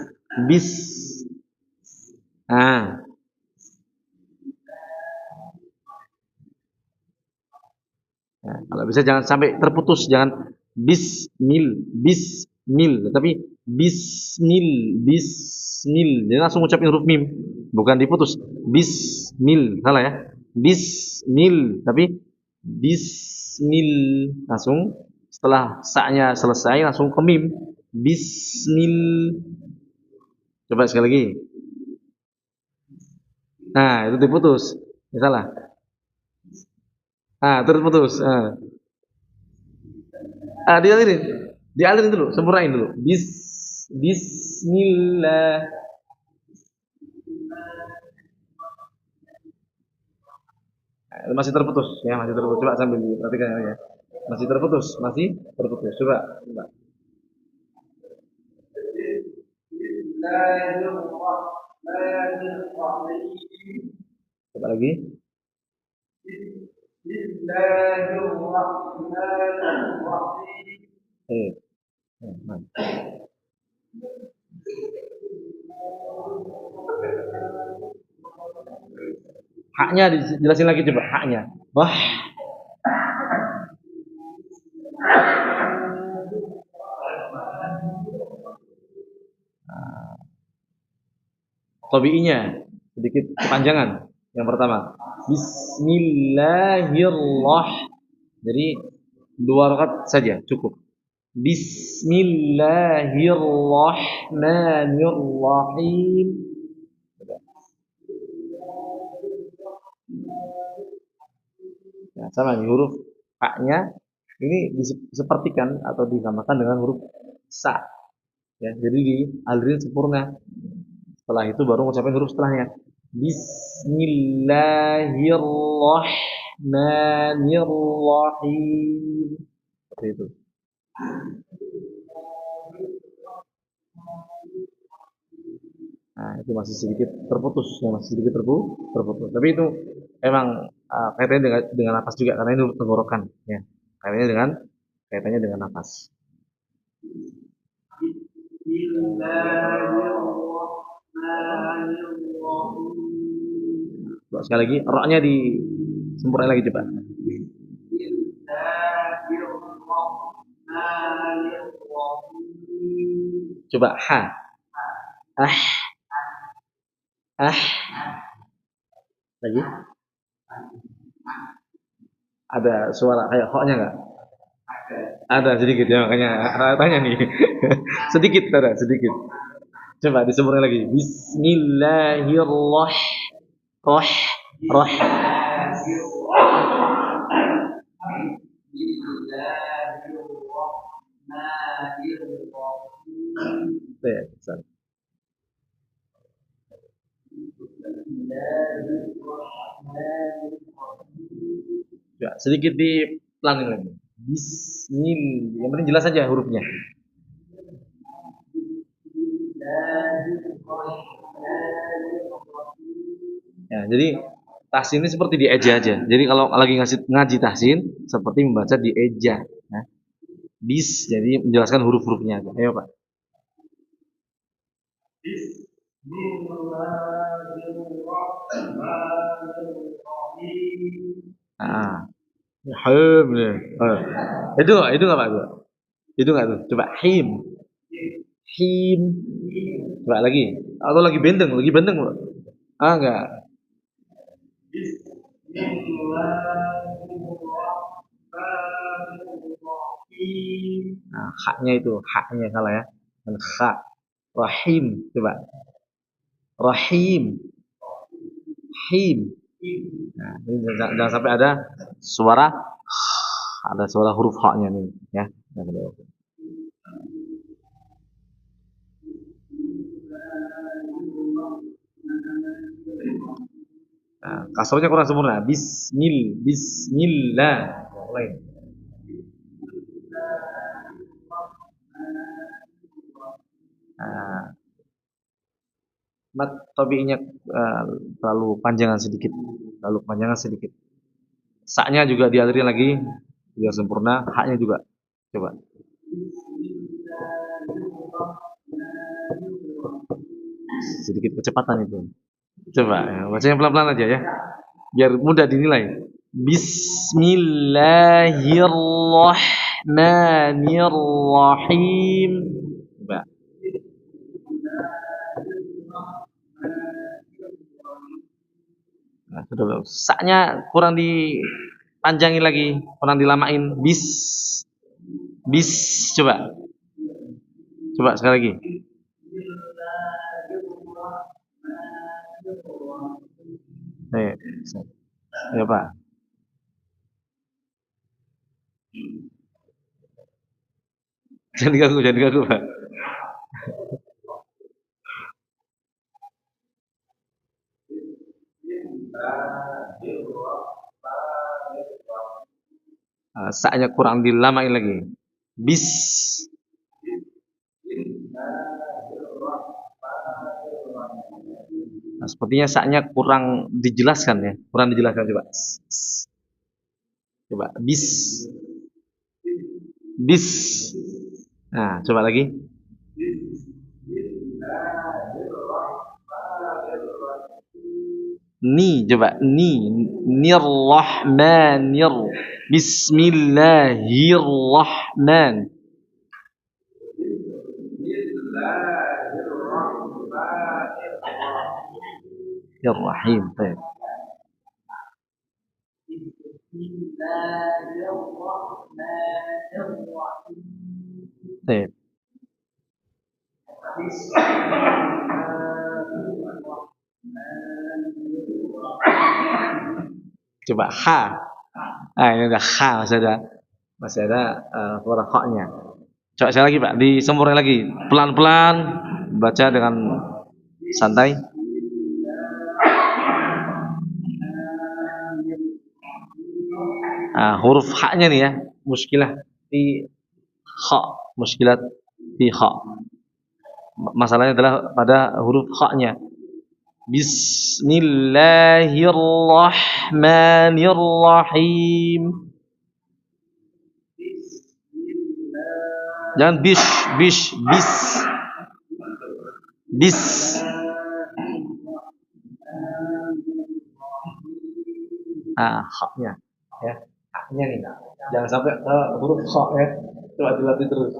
Speaker 1: bis. Ah. Nah, kalau bisa jangan sampai terputus, jangan bismil, tapi bismil. Jadi langsung ucapin huruf mim, bukan diputus. Bismil, salah ya. Bismil, tapi bismil. Langsung setelah sa-nya selesai langsung ke mim. Bismil. Coba sekali lagi. Nah, itu diputus. Ya, salah. Terus putus. Dialirin dulu, sempurnain dulu. Bismillah. Masih terputus ya, masih terputus. Coba sambil diperhatikan ya. Masih terputus. Coba. Coba lagi. Haknya dijelasin lagi coba, haknya. Wah. Tabi'inya sedikit kepanjangan. Yang pertama, Bismillahirrahmanirrahim. Jadi 2 rakaat saja cukup. Bismillahirrahmanirrahim. Nah, sama nih huruf A-nya ini disepertikan atau disamakan dengan huruf sa. Ya, jadi dialirin sempurna. Setelah itu baru mengucapkan huruf setelahnya. Bismillahirrahmanirrahim. Seperti itu. Nah, itu masih sedikit terputus, terputus. Tapi itu emang kaitannya dengan nafas juga karena ini huruf tenggorokan, ya. Kaitannya dengan nafas. Coba sekali lagi, roknya disempurnain lagi coba. Coba ha. Lagi. Ada suara kayak hoknya nggak? Ada sedikit ya, makanya tanya nih. sedikit. Coba disempurnain lagi. Bismillahirrahmanirrahim. Ya, sedikit dipelangin lagi. Bismillah. Yang penting jelas saja hurufnya. Ya, jadi tahsin ini seperti dieja aja. Jadi kalau lagi ngaji tahsin seperti membaca dieja. Ya. Bis, jadi menjelaskan huruf-hurufnya. Ayo Pak. Him. Itu nggak Pak? Itu nggak tuh? Coba him. Him. Coba lagi. Atau lagi benteng, Bro. Ah, enggak. Nah, haknya itu, haknya salah ya. Dan hak. Rahim, coba. Rahim. Him. Nah, ini jangan sampai ada suara huruf haknya nih, ya. Nah, kasrohnya kurang sempurna. Bismillah. Mulai. Nah, mat tabi'inya terlalu panjangan sedikit. Saknya juga dialiri lagi biar sempurna, haknya juga. Coba. Sedikit kecepatan itu. Coba ya, bacanya pelan-pelan aja ya. Biar mudah dinilai. Bismillahirrahmanirrahim. Coba. Nah, sudah. Saknya kurang dipanjangin lagi, kurang dilamain. Bis, coba. Coba sekali lagi. Ayo Pak. Jangan diganggu Pak. Saknya kurang dilamain lagi. Bis. Nah, sepertinya saknya kurang dijelaskan ya. Kurang dijelaskan coba. Coba bis. Nah, coba lagi. Coba nirrahmanir. Bismillahirrahman. Bismillahirrahmanirrahim. Baik. Baik. Coba ha. Ini udah ha, masih ada suara ha-nya. Coba saya lagi Pak, disempurnain lagi. Pelan-pelan baca dengan santai. Huruf ha-nya nih ya, muskilah di ha, muskilat di ha. Masalahnya adalah pada huruf ha-nya. Bismillahirrahmanirrahim. Jangan bis. Haknya ya. Haknya nih. Jangan sampai ke huruf ha ya. Coba dilatih terus.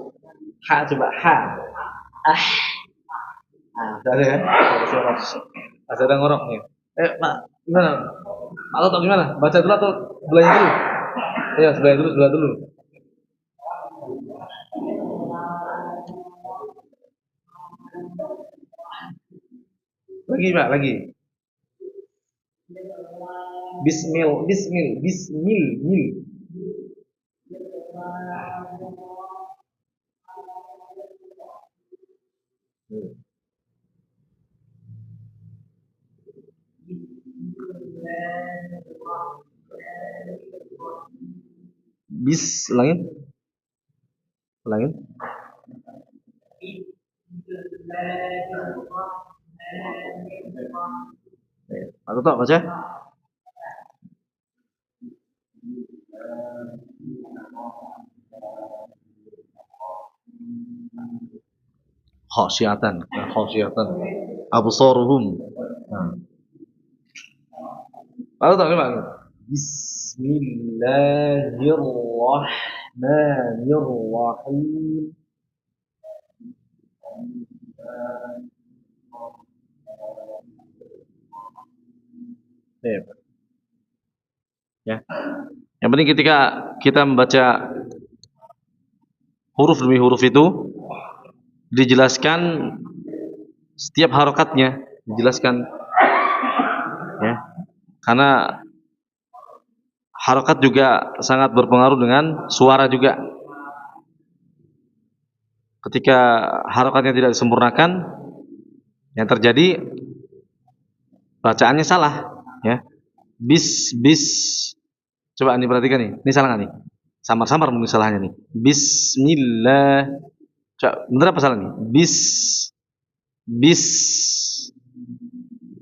Speaker 1: Ha, coba ha. Ada ya. Masih ada ngorok nih. Pak, gimana? Pak Toto gimana? Baca dulu atau belanya dulu? Iya, sebelah dulu. Lagi Pak, lagi. Bismil. Bis, ulangin. Atau tak baca? Khasyiatan. Absaruhum. Atau tak gimana? Bismillahirrahmanirrahim. Ya. Yang penting ketika kita membaca huruf demi huruf itu dijelaskan setiap harokatnya, dijelaskan ya. Karena harokat juga sangat berpengaruh dengan suara juga. Ketika harokatnya tidak disempurnakan, yang terjadi bacaannya salah ya. Bis coba nih perhatikan nih, ini salah nggak nih? Samar-samar mungkin salahnya nih. Bismillah. Coba, bener apa salah nih? Bis.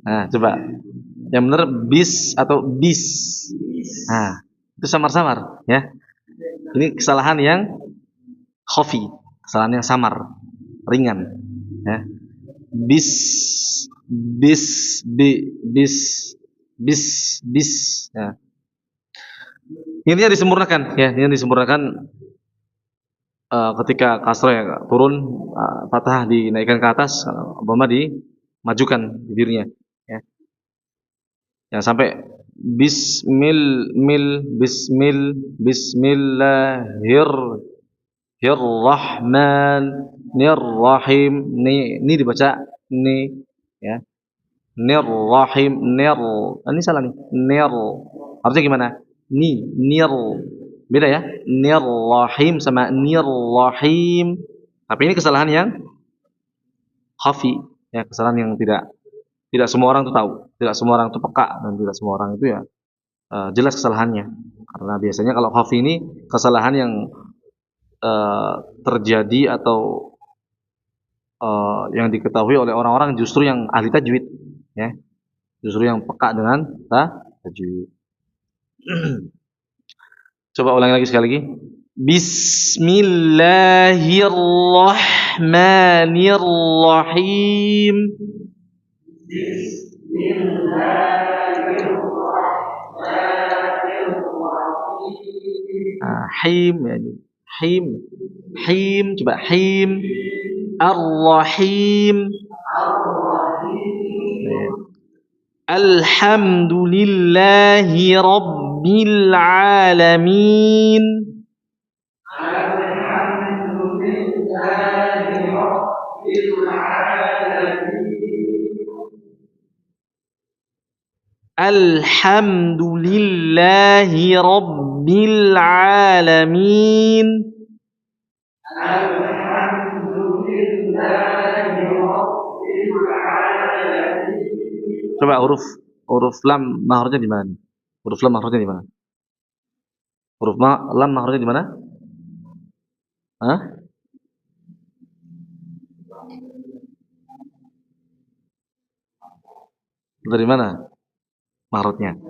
Speaker 1: Nah, coba. Yang bener bis atau bis. Nah, itu samar-samar ya. Ini kesalahan yang khafi, kesalahan yang samar, ringan ya. Bis ya. Ini disempurnakan ya, ini disempurnakan ketika kasrah ya, turun, fathah dinaikkan ke atas, dhamma dimajukan bibirnya ya. Jangan sampai bismillahirrahmanirrahim. Ini dibaca ni ya. Nirrahim, ini salah nih. Harusnya gimana? Nir. Beda ya. Nirrahim sama nirrahim. Tapi ini kesalahan yang khafi, ya, kesalahan yang tidak semua orang itu tahu, tidak semua orang itu peka, dan tidak semua orang itu ya jelas kesalahannya. Karena biasanya kalau khafi ini kesalahan yang terjadi atau yang diketahui oleh orang-orang justru yang ahli tajwid ya. Justru yang peka dengan tajwid. Coba ulangi lagi sekali lagi. Bismillahirrahmanirrahim. Him ya. Him coba him. Ar-Rahim. Alhamdulillahi Rabbil Alamin. Alhamdulillahi Rabbil Alamin. Coba huruf lam mahrajnya di mana? Huruf lam mahrajnya di mana? Huruf lam mahrajnya di mana? Hah? Dari mana mahrajnya?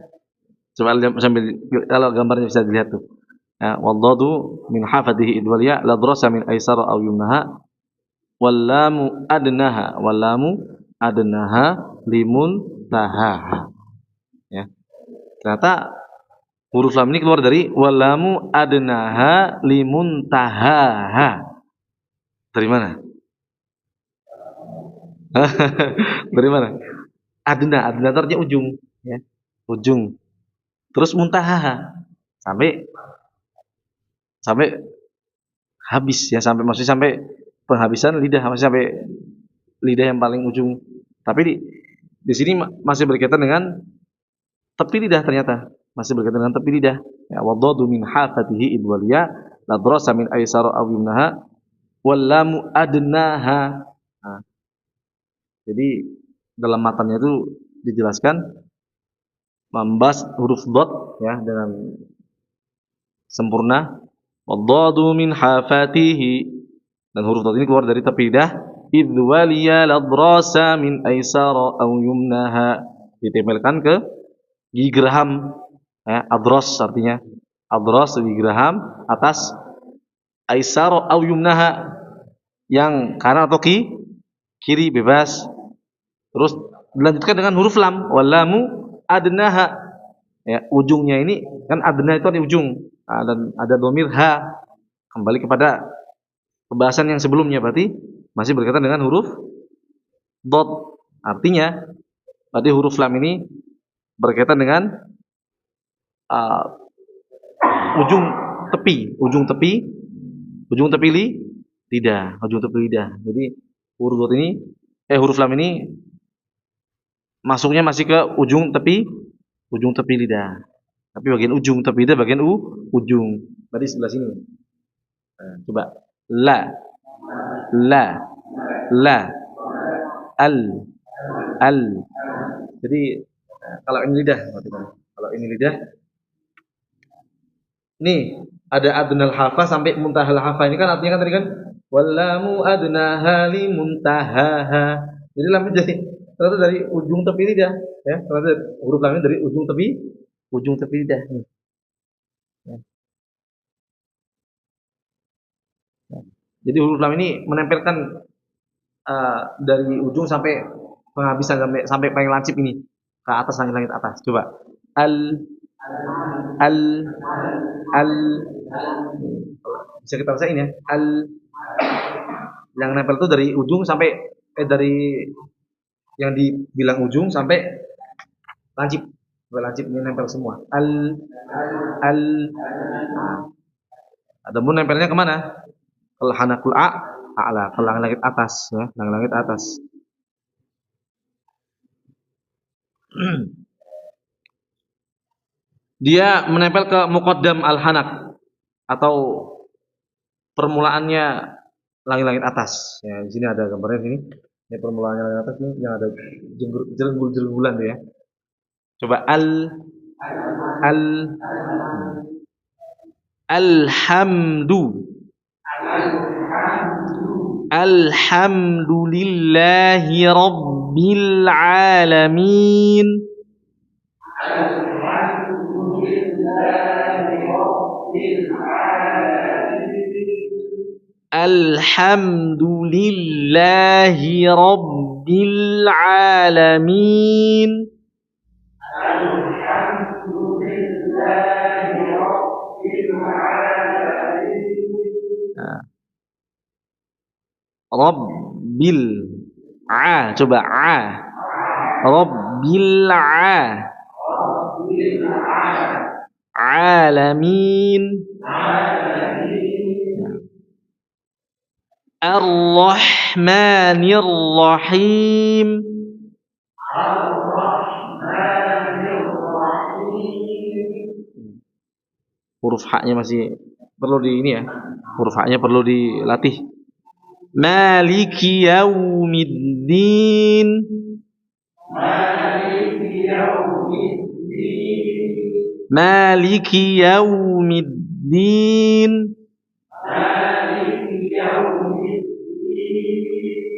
Speaker 1: Coba sambil kalau gambarnya bisa dilihat tuh. Ya, wadadu min hafadihi idwal ya la drasa min aisara aw yumnaha wal lamu adnaha limun tahaha. Ya. Ternyata huruf lam ini keluar dari walamu adnaha limun tahaha. Dari mana? Dari mana? Adna itu artinya ujung, ya. Ujung. Terus muntahaha sampai habis ya, maksudnya sampai penghabisan lidah, maksudnya sampai lidah yang paling ujung. Tapi di sini masih berkaitan dengan tepi lidah, ternyata masih berkaitan dengan tepi lidah. Ya, wadadu min hafatihi idwaliya la drasa min aisara aw yumnaha wallamu adnaha. Nah, jadi dalam matanya itu dijelaskan membahas huruf dot ya dengan sempurna. Wadadu min hafatihi, dan huruf dot ini keluar dari tepi lidah. Idwaliya la drasa min aisara aw yumnaha, ditempelkan ke gigi geraham ya, adros artinya adros gigi geraham atas aisara aw yumnaha, yang kanan atau kiri bebas. Terus dilanjutkan dengan huruf lam, walamu adnaha ya, ujungnya ini kan adna itu ada ujung, dan ada dhamir ha, kembali kepada pembahasan yang sebelumnya. Berarti masih berkaitan dengan huruf dot. Artinya tadi huruf lam ini berkaitan dengan uh, ujung tepi, ujung tepi lidah, ujung tepi lidah. Jadi huruf dot ini, huruf lam ini masuknya masih ke ujung tepi lidah. Tapi bagian ujung tepi lidah bagian ujung. Tadi sebelah sini. Nah, coba la, la, al. Jadi kalau ini lidah, kalau ini lidah, nih ada adnal hafa sampai muntahal hafa. Ini kan artinya kan tadi kan wallamu adnaha li muntahaha. Jadi lamnya jadi ternyata dari ujung tepi lidah, ya. Ternyata huruf lamnya dari ujung tepi lidah. Nih. Ya. Jadi huruf lam ini menempelkan dari ujung sampai penghabisan sampai paling lancip ini ke atas langit-langit atas. Coba al bisa kita bacain ya. Al yang nempel itu dari ujung sampai dari yang dibilang ujung sampai lancip. Lancip ini nempel semua. Al adapun nempelnya kemana? Ke hanakul a'la, ke langit atas ya, langit atas. Dia menempel ke muqaddam al-hanak atau permulaannya langit-langit atas. Ya, di sini ada gambarnya sini. Ini permulaannya langit atas ini yang ada jenggulan ya. Coba alhamdulillahi rabbil alamin. Alhamdulillahi rabbil alamin. Rabbil coba rabbil alamin. Ar-Rahmanir Rahim. Huruf haknya masih perlu di ini ya. Huruf haknya perlu dilatih. Maliki yaumiddin. Maliki yaumiddin.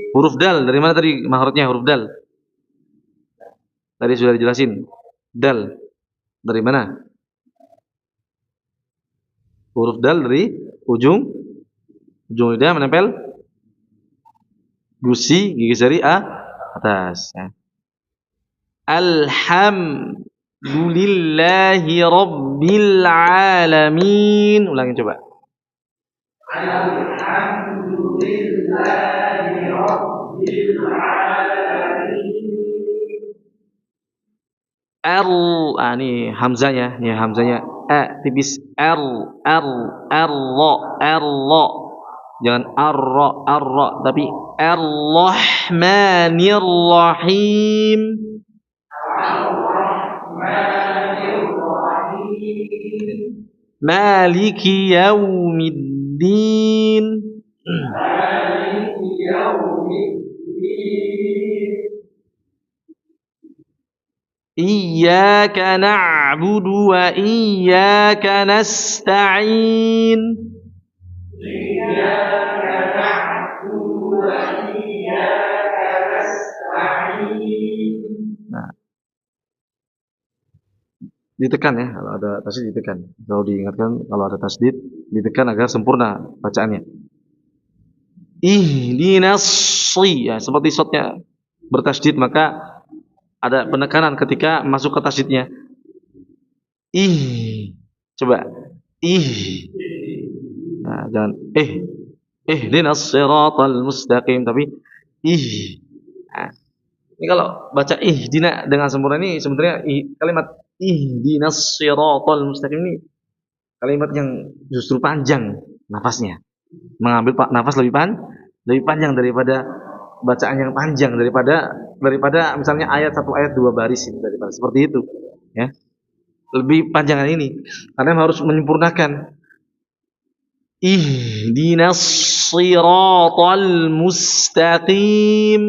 Speaker 1: Huruf dal dari mana tadi makhrajnya huruf dal? Tadi sudah dijelasin. Dal dari mana? Huruf dal dari ujung lidah menempel gusi gigi jari atas ya. Alhamdulillahi rabbil alamin. Ulangin coba. Alhamdulillahi rabbil alamin. Ini hamzanya, ya hamzanya tipis ro. Jangan arro tapi ar-rahmanir rahim. Maliki yaumiddin. Iyyaka na'budu wa iyyaka nasta'in. Nah, ditekan ya, kalau ada tasdid ditekan. Kalau diingatkan kalau ada tasdid ditekan agar sempurna bacaannya. Ihdinas ya, seperti shotnya bertasdid maka ada penekanan ketika masuk ke tasdidnya. Coba Nah, jangan ihdinas siratal mustaqim, tapi ih. Nah, ini kalau baca ihdina dengan sempurna ini sebenarnya kalimat ihdinas siratal mustaqim ini kalimat yang justru panjang nafasnya. Mengambil nafas lebih panjang daripada bacaan yang panjang, daripada misalnya ayat satu ayat dua baris ini, daripada seperti itu, ya. Lebih panjangan ini karena harus menyempurnakan ihdinas siratal mustaqim.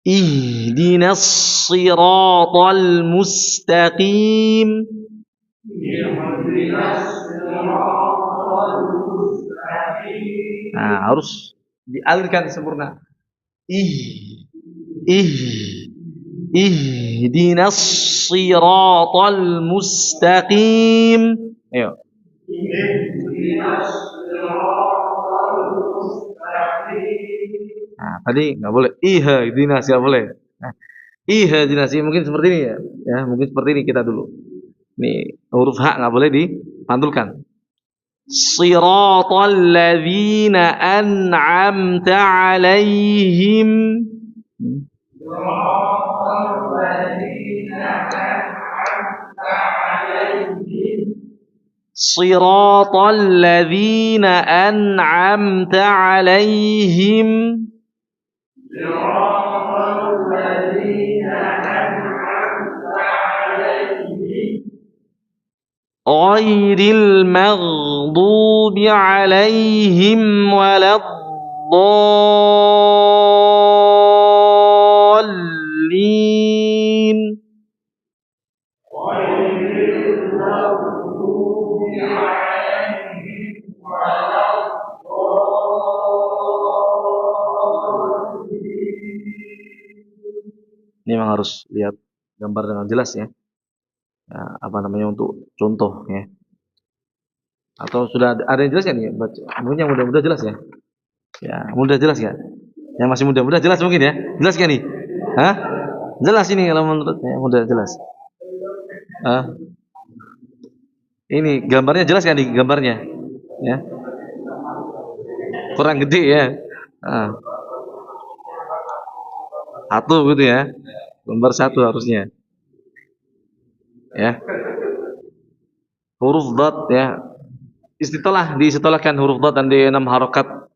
Speaker 1: Ihdinas siratal mustaqim. Nah, harus dialirkan sempurna. Ih ihdinas siratal mustaqim. Ayo. Nah, tadi nggak boleh ihdinas, nggak boleh. Nah, ihdinas mungkin seperti ini ya. Ya, mungkin seperti ini kita dulu. Ini huruf H nggak boleh dipantulkan. Siratal ladzina an'amta 'alaihim. Siratal ladzina an'amta 'alaihim. Ghairil maghdubi 'alaihim waladdallin. Ini memang harus lihat gambar dengan jelas ya. Nah, apa namanya untuk contoh ya. Atau sudah ada yang jelas ya nih? Mungkin yang mudah-mudah jelas ya. Ya, mudah jelas ya. Yang masih mudah-mudah jelas mungkin ya. Jelas kan nih? Hah? Jelas ini kalau menurut saya mudah jelas. Ini gambarnya jelas kan nih gambarnya? Ya. Kurang gede ya. Satu gitu ya. Gambar satu harusnya. Ya. Huruf dot ya. Diistilahkan huruf dot dan di 6 harokat.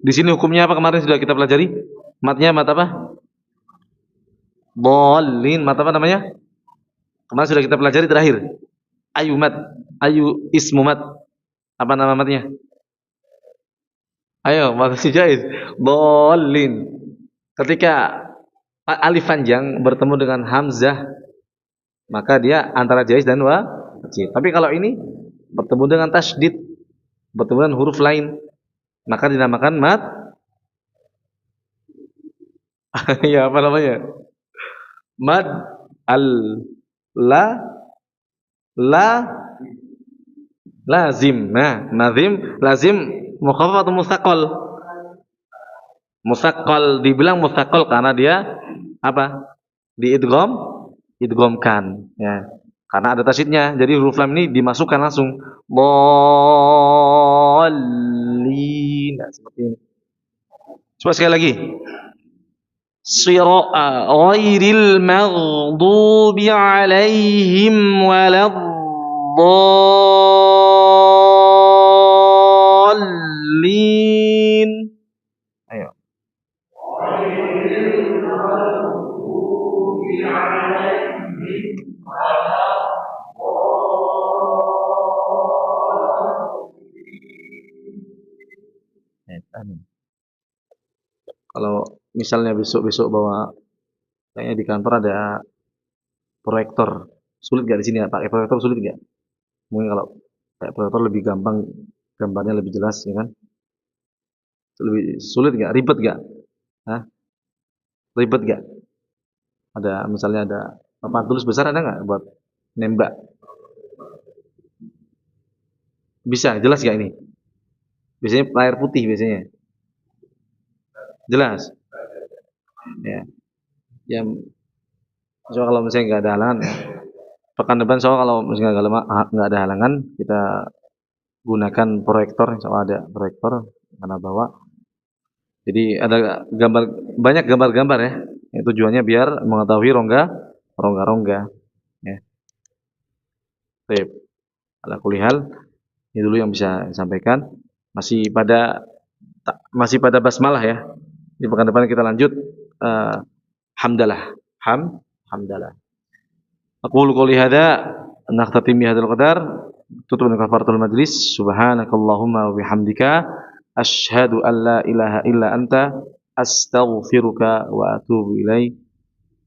Speaker 1: Di sini hukumnya apa kemarin sudah kita pelajari? Matnya mat apa? Dhalin, mat apa namanya? Kemarin sudah kita pelajari terakhir. Ayu mat, ayu ismu mat. Apa nama matnya? Ayo, masih jaiz. Dhalin. Ketika alif panjang bertemu dengan hamzah, maka dia antara jaiz dan wajib. Tapi kalau ini bertemu dengan tasydid, bertemu dengan huruf lain, maka dinamakan mat. Ya, apa namanya? Mad al lazim. Nah, lazim mukhaffaf atau musaqqal? Musaqqal, dibilang musaqqal karena dia apa? Idghamkan ya. Karena ada tasydidnya. Jadi huruf lam ini dimasukkan langsung. Dhalin. Nah, seperti ini. Coba sekali lagi. Ghairil maghdubi 'alaihim waladdallin. Ayo. Kalau misalnya besok-besok bawa, kayaknya di kantor ada proyektor, sulit gak di sini ya? Pakai proyektor sulit gak? Mungkin kalau pakai proyektor lebih gampang, gambarnya lebih jelas, ya kan? Lebih sulit gak? Ribet gak? Hah? Ribet gak? Ada misalnya ada papan tulis besar, ada nggak buat nembak? Bisa, jelas gak ini? Biasanya layar putih biasanya. Jelas. Ya. Ya, so kalau misalnya nggak ada halangan, ya, pekan depan soal kalau misalnya nggak ada halangan, kita gunakan proyektor, insya Allah ada proyektor karena bawa. Jadi ada gambar, banyak gambar-gambar ya. Tujuannya biar mengetahui rongga-rongga. Ya. Baik. Ala kulli hal, ini dulu yang bisa disampaikan. Masih pada basmalah ya. Di pekan depan kita lanjut hamdalah. Hamdalah. Aqulu qouli hadza naqtatim bi hadzal qadar. Tutup dengan kafaratul majlis. Subhanakallahumma wa bihamdika asyhadu an la ilaha illa anta astaghfiruka wa atubu ilaik.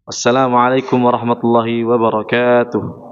Speaker 1: Wassalamualaikum warahmatullahi wabarakatuh.